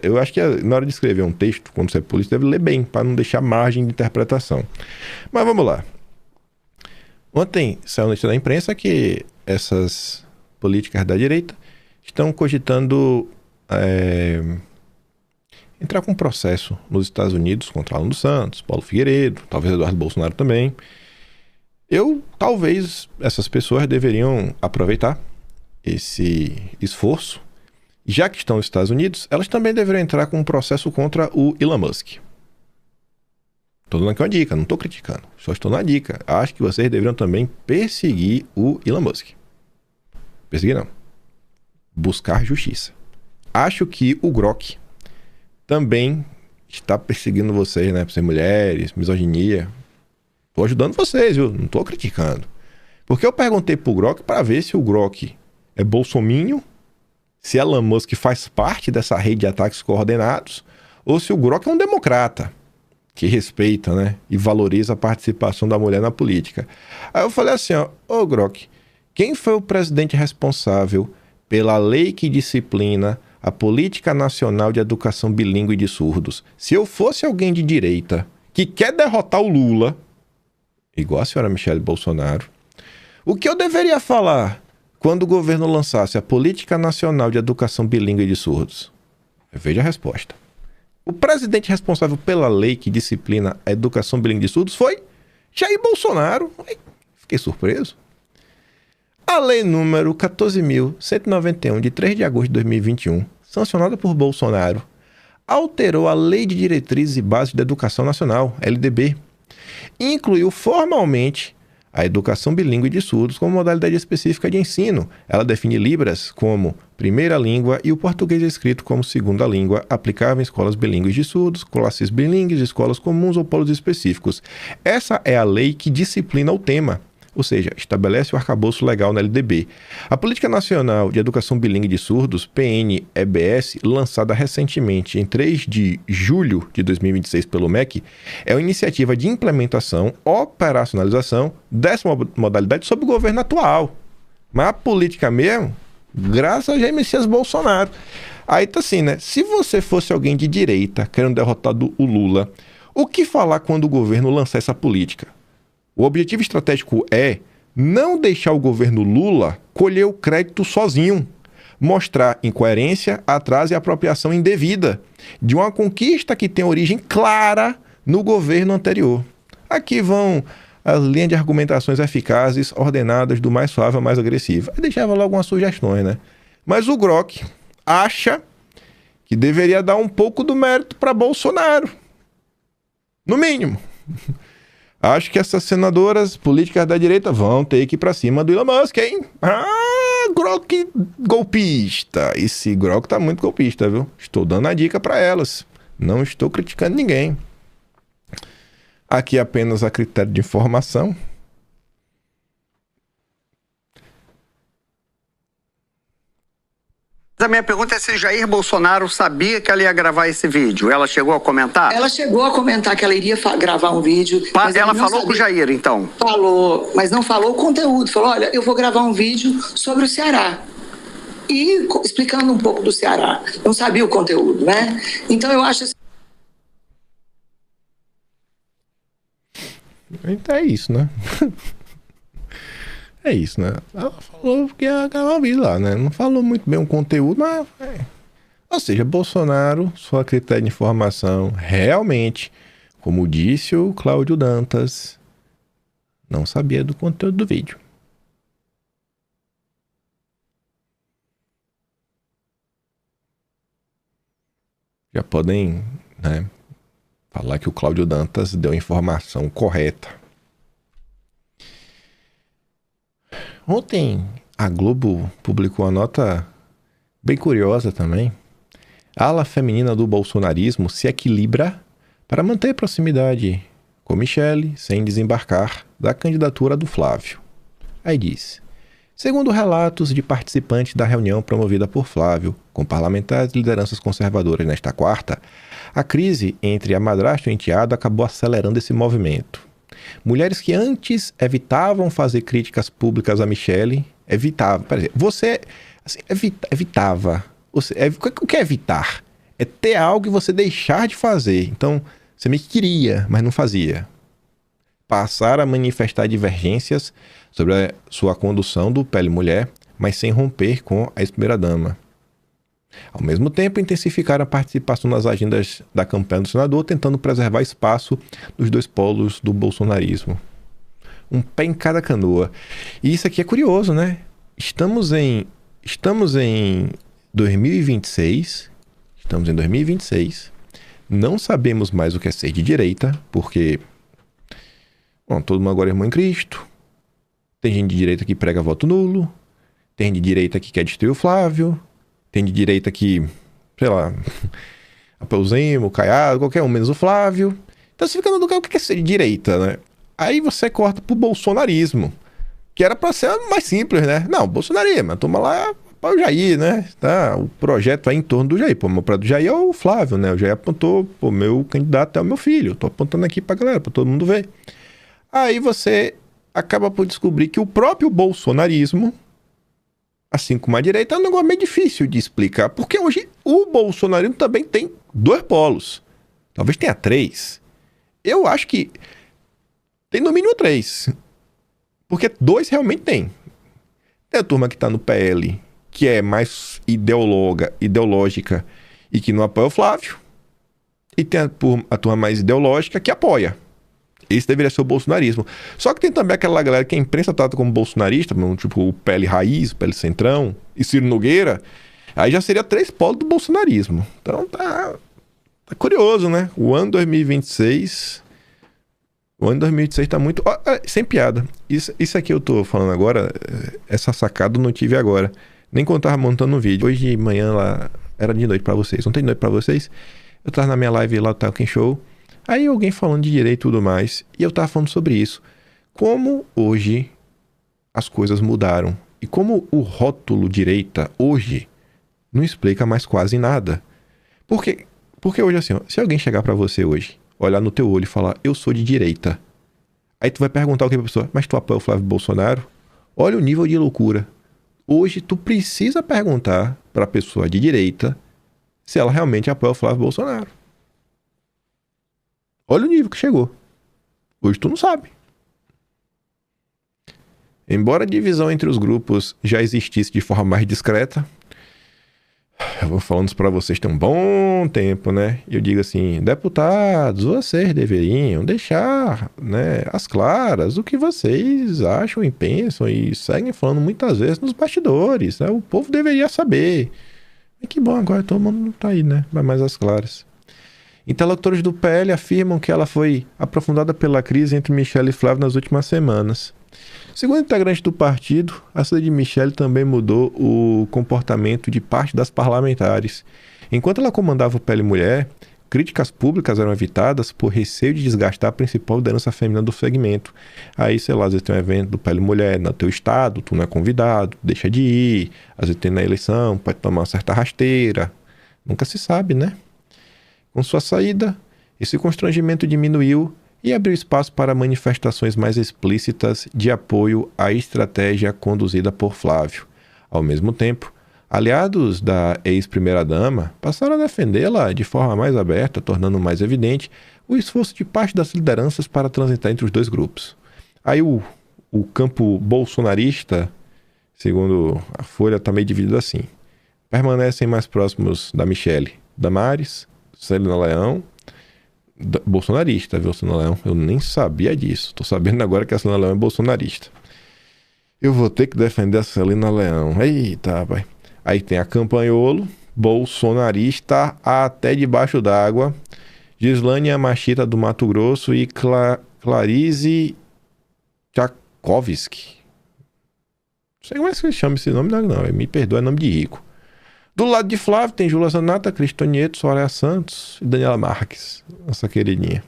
Eu acho que na hora de escrever um texto, quando você é polícia, deve ler bem, para não deixar margem de interpretação. Mas vamos lá. Ontem saiu notícia da imprensa que essas políticas da direita estão cogitando entrar com um processo nos Estados Unidos contra Alan dos Santos, Paulo Figueiredo, talvez Eduardo Bolsonaro também. Talvez essas pessoas deveriam aproveitar esse esforço. Já que estão nos Estados Unidos, elas também deveriam entrar com um processo contra o Elon Musk. Estou dando aqui uma dica, não estou criticando, só estou dando uma dica. Acho que vocês deveriam também perseguir o Elon Musk. Perseguir não. Buscar justiça. Acho que o Grok também está perseguindo vocês, né? Por ser mulheres, misoginia. Estou ajudando vocês, viu? Não estou criticando. Porque eu perguntei pro Grok para ver se o Grok é bolsominion, se Elon Musk faz parte dessa rede de ataques coordenados, ou se o Grok é um democrata, que respeita, né? E valoriza a participação da mulher na política. Aí eu falei assim, ô Grok, quem foi o presidente responsável pela lei que disciplina a Política Nacional de Educação Bilíngue de Surdos? Se eu fosse alguém de direita que quer derrotar o Lula, igual a senhora Michele Bolsonaro, o que eu deveria falar? quando o governo lançasse a Política Nacional de Educação Bilíngue de Surdos? Veja a resposta. O presidente responsável pela lei que disciplina a educação bilíngue de surdos foi Jair Bolsonaro. Fiquei surpreso. A lei número 14.191, de 3 de agosto de 2021, sancionada por Bolsonaro, alterou a Lei de Diretrizes e Bases da Educação Nacional, LDB, e incluiu formalmente a educação bilíngue de surdos como modalidade específica de ensino. Ela define Libras como primeira língua e o português escrito como segunda língua, aplicável em escolas bilíngues de surdos, classes bilíngues, escolas comuns ou polos específicos. Essa é a lei que disciplina o tema, ou seja, estabelece o arcabouço legal na LDB. A Política Nacional de Educação Bilíngue de Surdos, PNEBS, lançada recentemente em 3 de julho de 2026 pelo MEC, é uma iniciativa de implementação, operacionalização dessa modalidade sob o governo atual. Mas a política mesmo, graças a Jair Messias Bolsonaro. Aí tá assim, né? Se você fosse alguém de direita querendo derrotar o Lula, o que falar quando o governo lançar essa política? O objetivo estratégico é não deixar o governo Lula colher o crédito sozinho, mostrar incoerência, atraso e apropriação indevida de uma conquista que tem origem clara no governo anterior. Aqui vão as linhas de argumentações eficazes, ordenadas do mais suave ao mais agressivo. Eu deixava lá algumas sugestões, né? Mas o Grok acha que deveria dar um pouco do mérito para Bolsonaro. No mínimo. Acho que essas senadoras políticas da direita vão ter que ir pra cima do Elon Musk, hein? Ah, Grok golpista. Esse Grok tá muito golpista, viu? Estou dando a dica pra elas. Não estou criticando ninguém. Aqui apenas a critério de informação. A minha pergunta é se Jair Bolsonaro sabia que ela ia gravar esse vídeo. Ela chegou a comentar? Ela chegou a comentar que ela iria gravar um vídeo. Mas ela falou com o Jair, então? Falou, mas não falou o conteúdo. Falou, olha, eu vou gravar um vídeo sobre o Ceará. E explicando um pouco do Ceará. Não sabia o conteúdo, né? Então eu acho... Então é isso, né? É isso, né? Ela falou que ia gravar um vídeo lá, né? Não falou muito bem o conteúdo, mas... Ou seja, Bolsonaro, sua critério de informação, realmente, como disse o Cláudio Dantas, não sabia do conteúdo do vídeo. Já podem, né, falar que o Cláudio Dantas deu a informação correta. Ontem a Globo publicou uma nota bem curiosa também. A ala feminina do bolsonarismo se equilibra para manter proximidade com Michele sem desembarcar da candidatura do Flávio. Aí diz: segundo relatos de participantes da reunião promovida por Flávio com parlamentares e lideranças conservadoras nesta quarta, a crise entre a madrasta e o enteado acabou acelerando esse movimento. Mulheres que antes evitavam fazer críticas públicas a Michele, evitava. O que é evitar? É ter algo que você deixar de fazer. Então, você me queria, mas não fazia. Passar a manifestar divergências sobre a sua condução do Pele Mulher, mas sem romper com a ex-primeira-dama. Ao mesmo tempo, intensificaram a participação nas agendas da campanha do senador, tentando preservar espaço nos dois polos do bolsonarismo. Um pé em cada canoa. E isso aqui é curioso, né? Estamos em 2026. Estamos em 2026. Não sabemos mais o que é ser de direita, porque... Bom, todo mundo agora é irmão em Cristo. Tem gente de direita que prega voto nulo. Tem de direita que quer destruir o Flávio. Tem de direita que, sei lá, o Zemo, o Caiado, qualquer um, menos o Flávio. Então você fica no lugar, o que é ser de direita, né? Aí você corta pro bolsonarismo, que era pra ser mais simples, né? Não, bolsonarismo, mas toma lá para o Jair, né? Tá, o projeto é em torno do Jair. Pô, meu projeto do Jair é o Flávio, né? O Jair apontou, pô, meu candidato é o meu filho. Eu tô apontando aqui pra galera, pra todo mundo ver. Aí você acaba por descobrir que o próprio bolsonarismo, assim como a direita, é um negócio meio difícil de explicar, porque hoje o bolsonarismo também tem dois polos. Talvez tenha três. Eu acho que tem no mínimo três. Porque dois realmente tem. Tem a turma que está no PL, que é mais ideológica e que não apoia o Flávio. E tem a turma mais ideológica que apoia. Esse deveria ser o bolsonarismo. Só que tem também aquela galera que a imprensa trata como bolsonarista, tipo o PL Raiz, o PL Centrão e Ciro Nogueira. Aí já seria 3 polos do bolsonarismo. Então tá curioso, né? O ano 2026 tá muito... sem piada. Isso aqui eu tô falando agora, essa sacada eu não tive agora. Nem quando eu tava montando um vídeo. Hoje de manhã lá, era de noite pra vocês. Não tem noite pra vocês? Eu tava na minha live lá do Talking Show. Aí alguém falando de direito e tudo mais. E eu tava falando sobre isso. Como hoje as coisas mudaram. E como o rótulo direita hoje não explica mais quase nada. Porque hoje assim, ó, se alguém chegar pra você hoje, olhar no teu olho e falar, eu sou de direita. Aí tu vai perguntar o que pra pessoa, mas tu apoia o Flávio Bolsonaro? Olha o nível de loucura. Hoje tu precisa perguntar pra pessoa de direita se ela realmente apoia o Flávio Bolsonaro. Olha o nível que chegou. Hoje tu não sabe. Embora a divisão entre os grupos já existisse de forma mais discreta, eu vou falando isso pra vocês tem um bom tempo, né? E eu digo assim, deputados, vocês deveriam deixar, né, às claras o que vocês acham e pensam e seguem falando muitas vezes nos bastidores, né? O povo deveria saber. E que bom, agora todo mundo tá aí, né? Vai mais às claras. Interlocutores do PL afirmam que ela foi aprofundada pela crise entre Michele e Flávio nas últimas semanas. Segundo integrante do partido, a saída de Michele também mudou o comportamento de parte das parlamentares. Enquanto ela comandava o PL Mulher, críticas públicas eram evitadas por receio de desgastar a principal liderança feminina do segmento. Aí, sei lá, às vezes tem um evento do PL Mulher no teu estado, tu não é convidado, deixa de ir. Às vezes tem na eleição, pode tomar uma certa rasteira. Nunca se sabe, né? Com sua saída, esse constrangimento diminuiu e abriu espaço para manifestações mais explícitas de apoio à estratégia conduzida por Flávio. Ao mesmo tempo, aliados da ex-primeira-dama passaram a defendê-la de forma mais aberta, tornando mais evidente o esforço de parte das lideranças para transitar entre os dois grupos. Aí o campo bolsonarista, segundo a Folha, está meio dividido assim. Permanecem mais próximos da Michele Damares, Celina Leão, bolsonarista, viu, Celina Leão? Eu nem sabia disso. Tô sabendo agora que a Celina Leão é bolsonarista. Eu vou ter que defender a Celina Leão. Eita, rapaz. Aí tem a Campanholo, bolsonarista até debaixo d'água. Gislane Amachita do Mato Grosso e Clarice Tchaikovsky. Não sei como é que se chama esse nome, não. Me perdoa, é nome de rico. Do lado de Flávio tem Júlia Zanata, Cristonieto, Soraya Santos e Daniela Marques, nossa queridinha.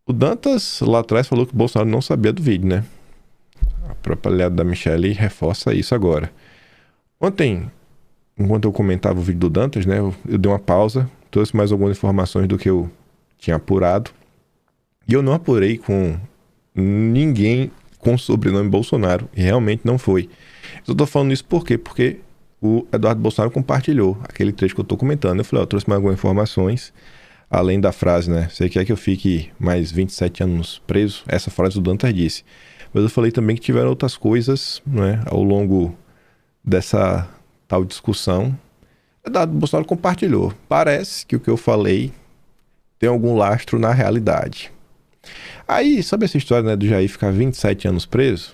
O Dantas lá atrás falou que o Bolsonaro não sabia do vídeo, né? A própria aliada da Michele reforça isso agora. Ontem, enquanto eu comentava o vídeo do Dantas, né? Eu dei uma pausa, trouxe mais algumas informações do que eu tinha apurado. E eu não apurei com ninguém com o sobrenome Bolsonaro. E realmente não foi. Eu tô falando isso por quê? Porque o Eduardo Bolsonaro compartilhou aquele trecho que eu tô comentando. Eu falei, eu trouxe mais algumas informações, além da frase, né? Você quer que eu fique mais 27 anos preso? Essa frase do Dantas disse. Mas eu falei também que tiveram outras coisas, né? Ao longo dessa tal discussão. O Eduardo Bolsonaro compartilhou. Parece que o que eu falei tem algum lastro na realidade. Aí, sabe essa história, né, do Jair ficar 27 anos preso?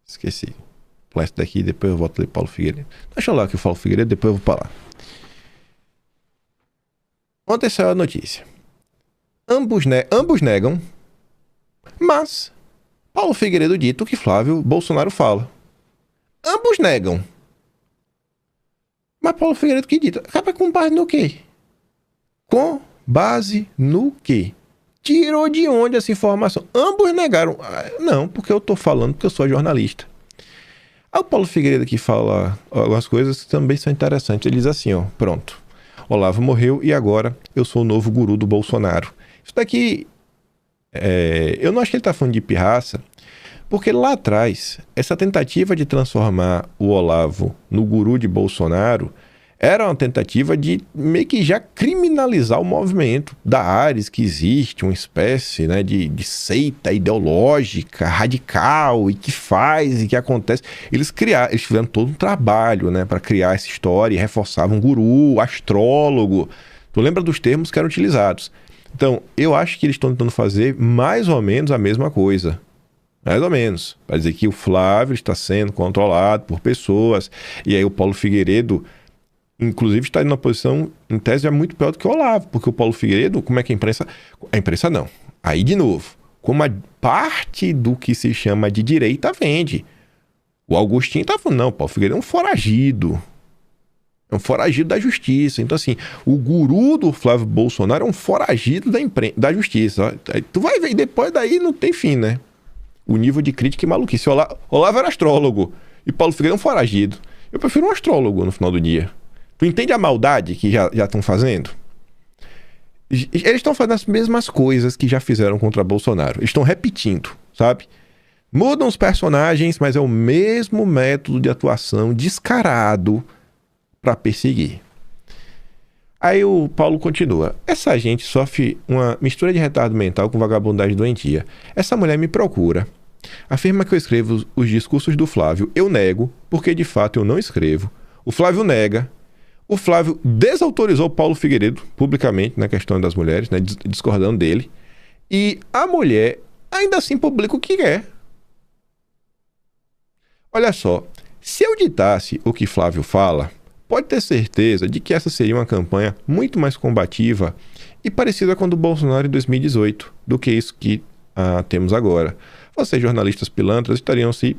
Esqueci. Pular isso daqui e depois eu volto a ler Paulo Figueiredo. Deixa eu lá que eu falo Figueiredo, depois eu vou para lá. Ontem saiu a notícia. Ambos negam, mas Paulo Figueiredo dita o que Flávio Bolsonaro fala. Ambos negam. Mas Paulo Figueiredo que dita? Acaba com base no quê? Com base no quê? Tirou de onde essa informação? Ambos negaram. Não, porque eu tô falando porque eu sou jornalista. Aí o Paulo Figueiredo aqui fala algumas coisas que também são interessantes. Ele diz assim, ó, pronto. Olavo morreu e agora eu sou o novo guru do Bolsonaro. Isso daqui, eu não acho que ele tá falando de pirraça, porque lá atrás, essa tentativa de transformar o Olavo no guru de Bolsonaro era uma tentativa de meio que já criminalizar o movimento da Ares, que existe uma espécie, né, de seita ideológica radical e que faz e que acontece. Eles fizeram todo um trabalho, né, para criar essa história e reforçavam guru, astrólogo. Tu lembra dos termos que eram utilizados? Então, eu acho que eles estão tentando fazer mais ou menos a mesma coisa. Mais ou menos. Para dizer que o Flávio está sendo controlado por pessoas. E aí o Paulo Figueiredo, inclusive, está numa posição, em tese, é muito pior do que o Olavo. Porque o Paulo Figueiredo, como é que a imprensa... A imprensa não. Aí, de novo, como a parte do que se chama de direita vende. O Augustinho está falando, não, o Paulo Figueiredo é um foragido. É um foragido da justiça. Então, assim, o guru do Flávio Bolsonaro é um foragido da justiça. Aí tu vai ver, depois daí não tem fim, né? O nível de crítica e maluquice. Olavo era astrólogo e Paulo Figueiredo é um foragido. Eu prefiro um astrólogo no final do dia. Tu entende a maldade que já estão fazendo? Eles estão fazendo as mesmas coisas que já fizeram contra Bolsonaro. Eles estão repetindo, sabe? Mudam os personagens, mas é o mesmo método de atuação descarado para perseguir. Aí o Paulo continua. Essa gente sofre uma mistura de retardo mental com vagabundagem doentia. Essa mulher me procura. Afirma que eu escrevo os discursos do Flávio. Eu nego, porque de fato eu não escrevo. O Flávio nega. O Flávio desautorizou o Paulo Figueiredo publicamente na questão das mulheres, né, discordando dele. E a mulher ainda assim publica o que quer. Olha só, se eu ditasse o que Flávio fala, pode ter certeza de que essa seria uma campanha muito mais combativa e parecida com a do Bolsonaro em 2018 do que isso que temos agora. Vocês, jornalistas pilantras, estariam se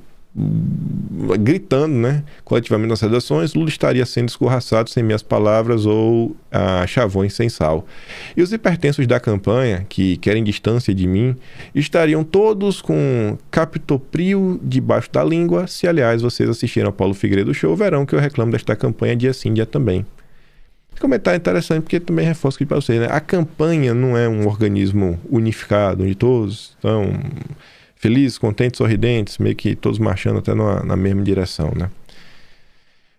gritando, né, coletivamente nas redações. Lula estaria sendo escorraçado sem minhas palavras ou chavões sem sal. E os hipertensos da campanha, que querem distância de mim, estariam todos com captoprio debaixo da língua. Se, aliás, vocês assistiram ao Paulo Figueiredo Show, verão que eu reclamo desta campanha dia sim, dia também. Esse comentário é interessante porque também reforço aqui para vocês, né? A campanha não é um organismo unificado, onde todos estão felizes, contentes, sorridentes, meio que todos marchando até na mesma direção, né?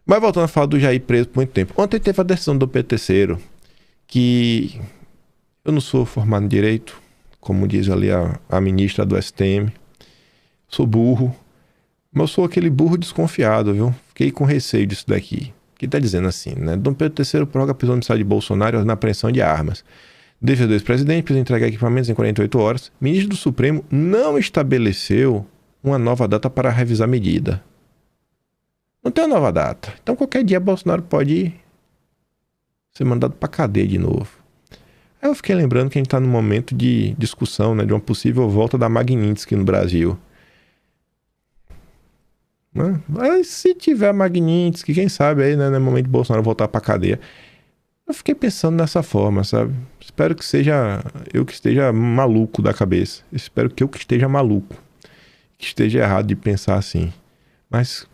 Mas voltando a falar do Jair preso por muito tempo. Ontem teve a decisão do PT, que eu não sou formado em direito, como diz ali a ministra do STM. Sou burro, mas eu sou aquele burro desconfiado, viu? Fiquei com receio disso daqui. Que tá dizendo assim, né? Dom Pedro III prorroga a prisão domiciliar de Bolsonaro na apreensão de armas. Defesa do ex-presidente precisa entregar equipamentos em 48 horas. Ministro do Supremo não estabeleceu uma nova data para revisar a medida. Não tem uma nova data. Então qualquer dia Bolsonaro pode ser mandado para cadeia de novo. Aí eu fiquei lembrando que a gente está num momento de discussão, né, de uma possível volta da Magnitsky no Brasil. Mas se tiver Magnitsky, quem sabe aí, né, no momento de Bolsonaro voltar para cadeia. Eu fiquei pensando nessa forma, sabe? Espero que seja eu que esteja maluco da cabeça. Espero que eu que esteja maluco. Que esteja errado de pensar assim. Mas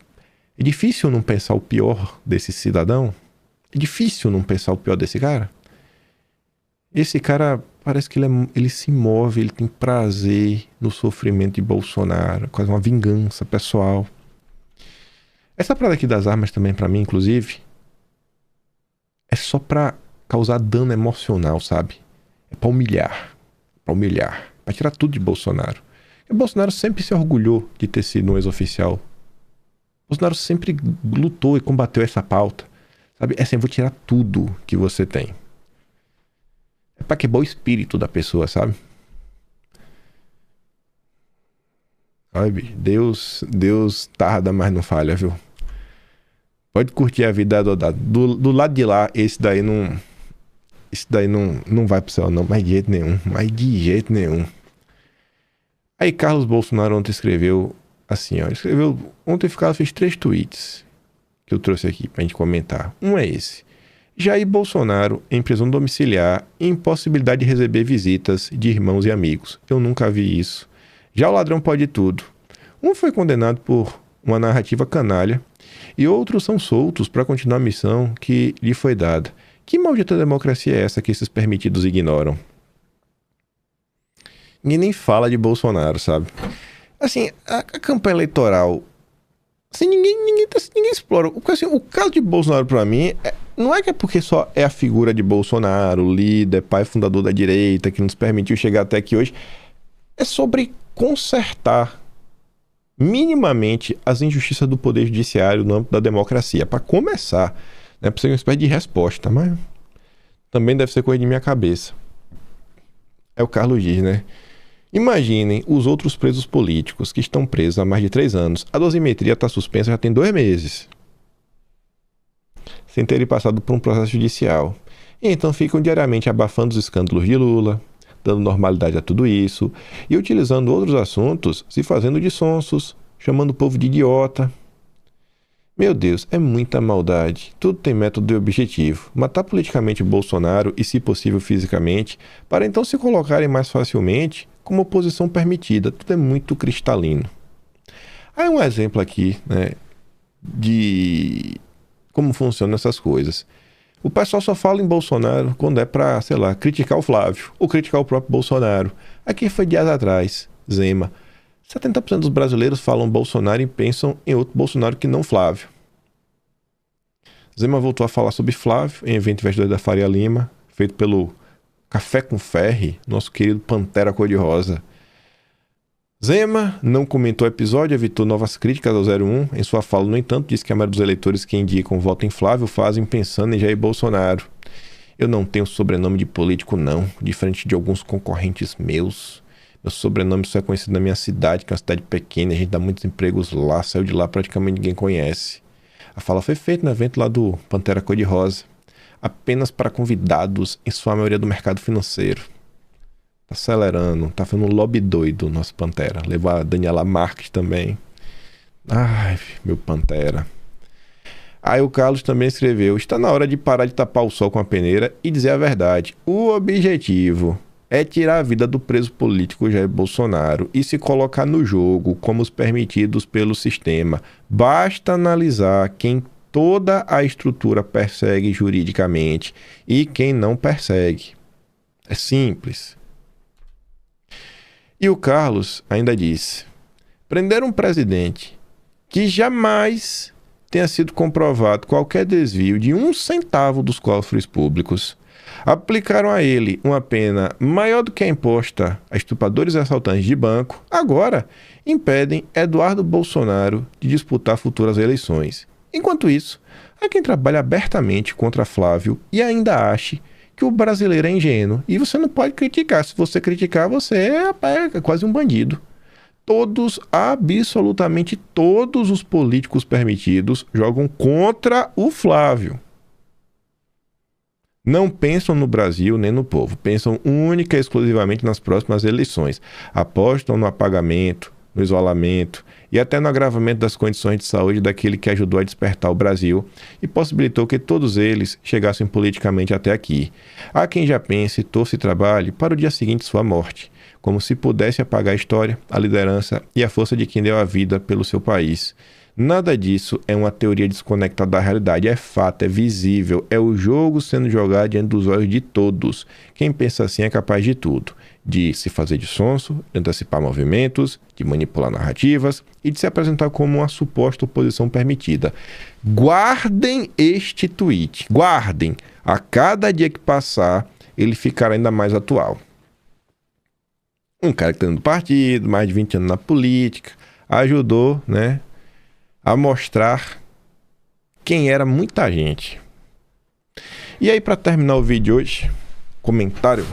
é difícil não pensar o pior desse cidadão? É difícil não pensar o pior desse cara? Esse cara parece que ele se move, ele tem prazer no sofrimento de Bolsonaro, quase uma vingança pessoal. Essa parada aqui das armas também, pra mim, inclusive, é só pra causar dano emocional, sabe? É pra humilhar. Pra tirar tudo de Bolsonaro. E Bolsonaro sempre se orgulhou de ter sido um ex-oficial. Bolsonaro sempre lutou e combateu essa pauta. Sabe? É assim, eu vou tirar tudo que você tem. É pra quebrar o espírito da pessoa, sabe? Sabe? Deus tarda, mas não falha, viu? Pode curtir a vida do lado de lá, esse daí não vai pro céu não, mas de jeito nenhum. Aí Carlos Bolsonaro ontem escreveu assim, ó, ontem fez 3 tweets que eu trouxe aqui pra gente comentar. Um é esse: Jair Bolsonaro em prisão domiciliar e impossibilidade de receber visitas de irmãos e amigos. Eu nunca vi isso. Já o ladrão pode tudo. Um foi condenado por uma narrativa canalha e outros são soltos para continuar a missão que lhe foi dada. Que maldita democracia é essa que esses permitidos ignoram? Ninguém nem fala de Bolsonaro, sabe? Assim, a campanha eleitoral, assim, ninguém explora. Assim, o caso de Bolsonaro, para mim, não é que é porque só é a figura de Bolsonaro, líder, pai fundador da direita, que nos permitiu chegar até aqui hoje. É sobre consertar minimamente as injustiças do poder judiciário no âmbito da democracia. Para começar, né? Para ser uma espécie de resposta, mas também deve ser coisa de minha cabeça. É o Carlos diz, né? Imaginem os outros presos políticos que estão presos há mais de 3 anos. A dosimetria está suspensa já tem 2 meses. Sem terem passado por um processo judicial. E então ficam diariamente abafando os escândalos de Lula, dando normalidade a tudo isso, e utilizando outros assuntos, se fazendo de sonsos, chamando o povo de idiota. Meu Deus, é muita maldade. Tudo tem método e objetivo. Matar politicamente Bolsonaro e, se possível, fisicamente, para então se colocarem mais facilmente como oposição permitida. Tudo é muito cristalino. Há um exemplo aqui, né, de como funcionam essas coisas. O pessoal só fala em Bolsonaro quando é para, sei lá, criticar o Flávio ou criticar o próprio Bolsonaro. Aqui foi dias atrás, Zema. 70% dos brasileiros falam Bolsonaro e pensam em outro Bolsonaro que não Flávio. Zema voltou a falar sobre Flávio em evento investidor da Faria Lima, feito pelo Café com Ferri, nosso querido Pantera Cor-de-Rosa. Zema não comentou o episódio, evitou novas críticas ao 01. Em sua fala, no entanto, disse que a maioria dos eleitores que indicam voto em Flávio fazem pensando em Jair Bolsonaro. Eu não tenho sobrenome de político, não, diferente de alguns concorrentes meus. Meu sobrenome só é conhecido na minha cidade, que é uma cidade pequena, a gente dá muitos empregos lá, saiu de lá, praticamente ninguém conhece. A fala foi feita no evento lá do Pantera Cor-de-Rosa, apenas para convidados, em sua maioria do mercado financeiro. Tá acelerando, tá fazendo um lobby doido, nosso Pantera. Levou a Daniela Marques também. Ai, meu Pantera. Aí o Carlos também escreveu: está na hora de parar de tapar o sol com a peneira e dizer a verdade. O objetivo é tirar a vida do preso político Jair Bolsonaro e se colocar no jogo como os permitidos pelo sistema. Basta analisar quem toda a estrutura persegue juridicamente e quem não persegue. É simples. E o Carlos ainda disse: prender um presidente que jamais tenha sido comprovado qualquer desvio de 1 centavo dos cofres públicos, aplicaram a ele uma pena maior do que a imposta a estupradores e assaltantes de banco, agora impedem Eduardo Bolsonaro de disputar futuras eleições. Enquanto isso, há quem trabalha abertamente contra Flávio e ainda ache que o brasileiro é ingênuo. E você não pode criticar. Se você criticar, você é quase um bandido. Todos, absolutamente todos os políticos permitidos jogam contra o Flávio. Não pensam no Brasil nem no povo. Pensam única e exclusivamente nas próximas eleições. Apostam no apagamento, no isolamento e até no agravamento das condições de saúde daquele que ajudou a despertar o Brasil e possibilitou que todos eles chegassem politicamente até aqui. Há quem já pense, torça e trabalhe para o dia seguinte sua morte, como se pudesse apagar a história, a liderança e a força de quem deu a vida pelo seu país. Nada disso é uma teoria desconectada da realidade, é fato, é visível, é o jogo sendo jogado diante dos olhos de todos. Quem pensa assim é capaz de tudo, de se fazer de sonso, de antecipar movimentos, de manipular narrativas e de se apresentar como uma suposta oposição permitida. Guardem este tweet, guardem. A cada dia que passar, ele ficará ainda mais atual. Um cara que está no partido, mais de 20 anos na política, ajudou, né, a mostrar quem era muita gente. E aí, para terminar o vídeo hoje, comentário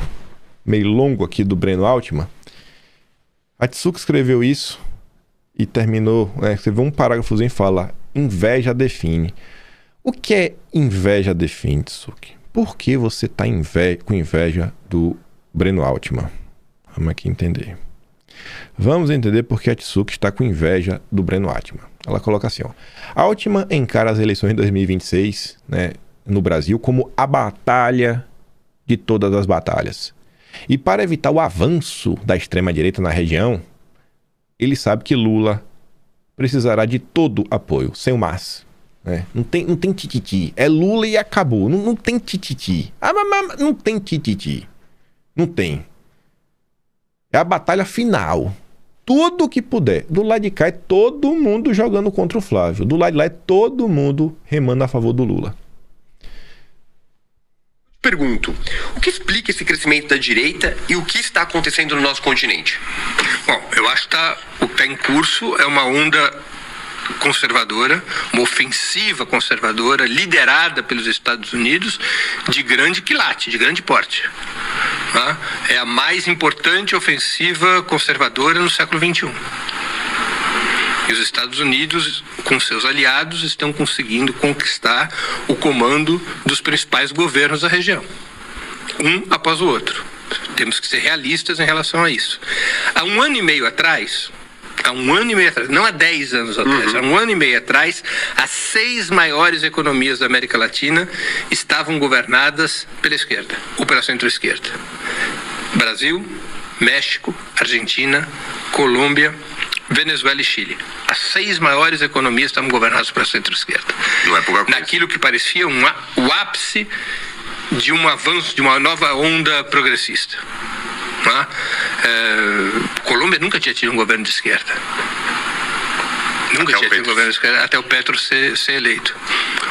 meio longo aqui do Breno Altman. A Tsuki escreveu isso e terminou, escreveu um parágrafozinho e fala: inveja define. O que é inveja define, Tsuki? Por que você está com inveja do Breno Altman? Vamos aqui entender. Vamos entender por que a Tsuki está com inveja do Breno Altman. Ela coloca assim, ó: Altman encara as eleições de 2026, né, no Brasil como a batalha de todas as batalhas. E para evitar o avanço da extrema-direita na região, ele sabe que Lula precisará de todo apoio, sem o mas. Né? Não tem tititi. É Lula e acabou. Não tem tititi. Não tem tititi. Não tem. É a batalha final. Tudo que puder. Do lado de cá é todo mundo jogando contra o Flávio. Do lado de lá é todo mundo remando a favor do Lula. Pergunto, o que explica esse crescimento da direita e o que está acontecendo no nosso continente? Bom, eu acho que o que está em curso é uma onda conservadora, uma ofensiva conservadora liderada pelos Estados Unidos de grande quilate, de grande porte. Tá? É a mais importante ofensiva conservadora no século XXI. E os Estados Unidos, com seus aliados, estão conseguindo conquistar o comando dos principais governos da região, um após o outro. Temos que ser realistas em relação a isso. Há um ano e meio atrás, não há 10 anos atrás, há um ano e meio atrás, as 6 maiores economias da América Latina estavam governadas pela esquerda, ou pela centro-esquerda. Brasil, México, Argentina, Colômbia, Venezuela e Chile. As 6 maiores economias estavam governadas pela centro-esquerda. Não é pouca coisa. Naquilo que parecia o ápice de um avanço, de uma nova onda progressista. Colômbia nunca tinha tido um governo de esquerda. Nunca tinha tido um governo de esquerda até o Petro ser eleito.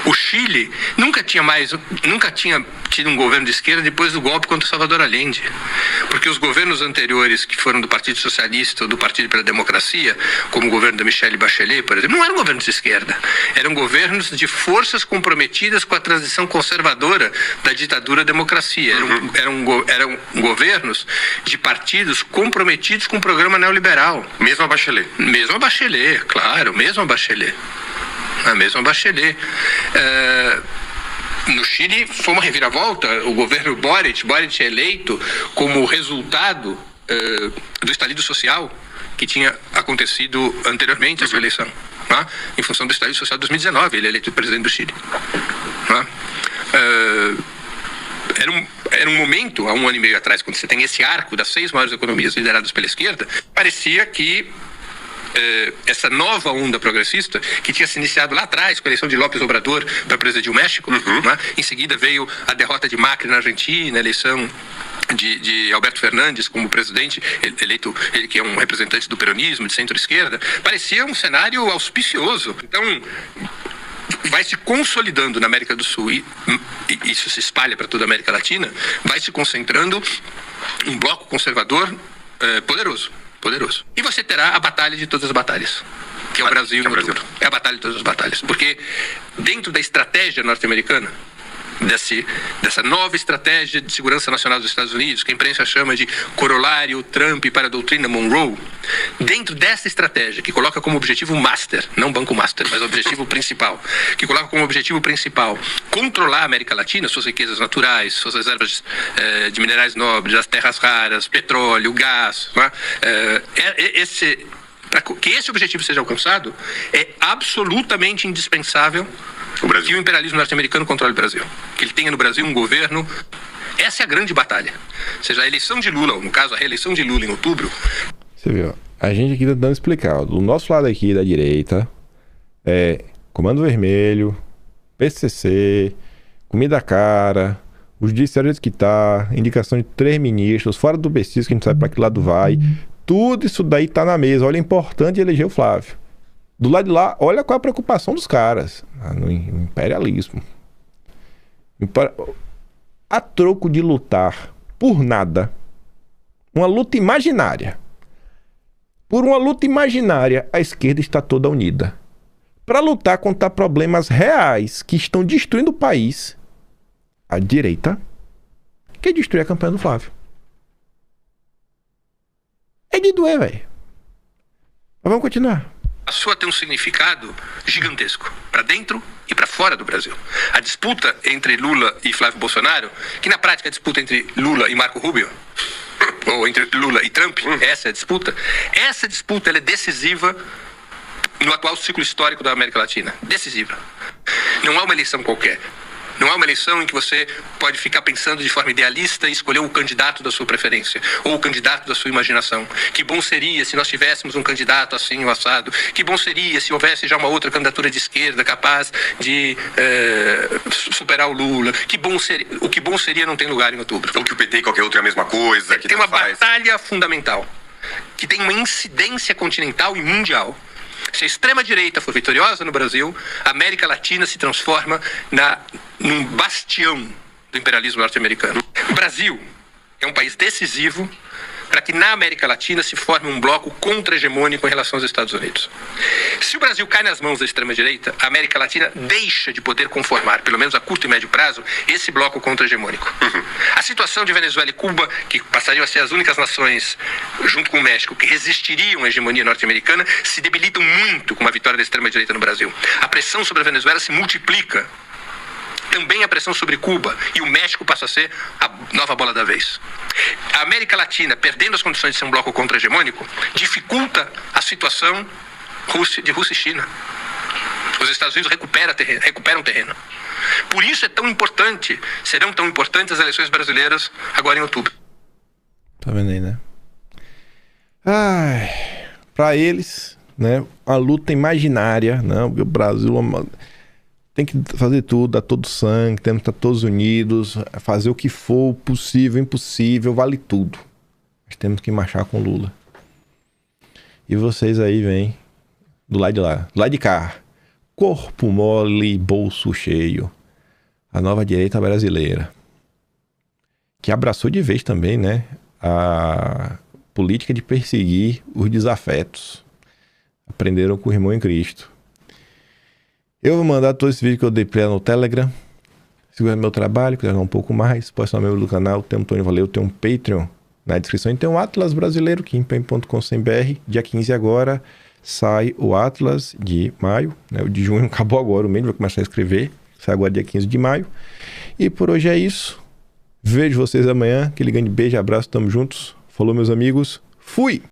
O Chile nunca tinha tido um governo de esquerda depois do golpe contra o Salvador Allende. Porque os governos anteriores, que foram do Partido Socialista ou do Partido pela Democracia, como o governo da Michelle Bachelet, por exemplo, não eram governos de esquerda. Eram governos de forças comprometidas com a transição conservadora da ditadura à democracia. Eram governos de partidos comprometidos com o programa neoliberal. Mesmo a Bachelet? Mesmo a Bachelet, claro, mesmo a Bachelet. A mesma Bachelet. No Chile foi uma reviravolta. O governo Boric é eleito como resultado do estalido social que tinha acontecido anteriormente à sua eleição. Em função do estalido social de 2019, ele é eleito presidente do Chile. Era um momento, há um ano e meio atrás, quando você tem esse arco das 6 maiores economias lideradas pela esquerda, parecia que essa nova onda progressista, que tinha se iniciado lá atrás com a eleição de López Obrador para presidir o México, em seguida veio a derrota de Macri na Argentina, a eleição de Alberto Fernandes como presidente, eleito, ele que é um representante do peronismo, de centro-esquerda, parecia um cenário auspicioso. Então, vai se consolidando na América do Sul e isso se espalha para toda a América Latina, vai se concentrando um bloco conservador poderoso. E você terá a batalha de todas as batalhas, que é o Brasil em outubro. É a batalha de todas as batalhas. Porque dentro da estratégia norte-americana, dessa nova estratégia de segurança nacional dos Estados Unidos, que a imprensa chama de corolário Trump para a doutrina Monroe, dentro dessa estratégia, que coloca como objetivo master, não banco master, mas objetivo principal, que coloca como objetivo principal controlar a América Latina, suas riquezas naturais, suas reservas de minerais nobres, as terras raras, petróleo, gás, para que esse objetivo seja alcançado, é absolutamente indispensável que o imperialismo norte-americano controle o Brasil. Que ele tenha no Brasil um governo. Essa é a grande batalha. Ou seja, a eleição de Lula, ou no caso a reeleição de Lula em outubro. Você viu? A gente aqui tentando explicar. Ó, do nosso lado aqui da direita, Comando Vermelho, PCC, comida cara, o judiciário que tá, indicação de 3 ministros, fora do pesquisa que a gente sabe para que lado vai. Tudo isso daí tá na mesa. Olha, é importante eleger o Flávio. Do lado de lá, olha qual é a preocupação dos caras no imperialismo. A troco de lutar por nada, uma luta imaginária. Por uma luta imaginária, a esquerda está toda unida. Para lutar contra problemas reais que estão destruindo o país, a direita quer destruir a campanha do Flávio. É de doer, velho. Mas vamos continuar. Passou a ter um significado gigantesco para dentro e para fora do Brasil. A disputa entre Lula e Flávio Bolsonaro, que na prática é a disputa entre Lula e Marco Rubio, ou entre Lula e Trump, essa é a disputa. Essa disputa ela é decisiva no atual ciclo histórico da América Latina. Decisiva. Não é uma eleição qualquer. Não é uma eleição em que você pode ficar pensando de forma idealista e escolher o candidato da sua preferência, ou o candidato da sua imaginação. Que bom seria se nós tivéssemos um candidato assim, o assado. Que bom seria se houvesse já uma outra candidatura de esquerda capaz de superar o Lula. O que bom seria não tem lugar em outubro. Ou que o PT e qualquer outro é a mesma coisa. Tem uma batalha fundamental, que tem uma incidência continental e mundial. Se a extrema-direita for vitoriosa no Brasil, a América Latina se transforma num bastião do imperialismo norte-americano. O Brasil é um país decisivo para que na América Latina se forme um bloco contra-hegemônico em relação aos Estados Unidos. Se o Brasil cai nas mãos da extrema-direita, a América Latina deixa de poder conformar, pelo menos a curto e médio prazo, esse bloco contra-hegemônico. A situação de Venezuela e Cuba, que passariam a ser as únicas nações, junto com o México, que resistiriam à hegemonia norte-americana, se debilitam muito com a vitória da extrema-direita no Brasil. A pressão sobre a Venezuela se multiplica. Também a pressão sobre Cuba, e o México passa a ser a nova bola da vez. A América Latina, perdendo as condições de ser um bloco contra-hegemônico, dificulta a situação de Rússia e China. Os Estados Unidos recuperam terreno. Por isso é tão importante, serão tão importantes as eleições brasileiras agora em outubro. Tá vendo aí, né? Ai, pra eles, né, a luta imaginária, né, o Brasil tem que fazer tudo, dar todo sangue, temos que estar todos unidos, fazer o que for possível, impossível, vale tudo. Mas temos que marchar com Lula. E vocês aí vêm do lado de lá, do lado de cá. Corpo mole, bolso cheio. A nova direita brasileira. Que abraçou de vez também, né, a política de perseguir os desafetos. Aprenderam com o irmão em Cristo. Eu vou mandar todo esse vídeo que eu dei play no Telegram. Segura meu trabalho, quiser um pouco mais, pode ser membro do canal. Tem um Tony Valeu, tem um Patreon na descrição. E tem um Atlas Brasileiro, kimpen.com.br. Dia 15 agora sai o Atlas de maio. Né? O de junho acabou agora, o mês vai começar a escrever. Sai agora dia 15 de maio. E por hoje é isso. Vejo vocês amanhã. Aquele grande beijo, abraço, tamo juntos. Falou, meus amigos. Fui!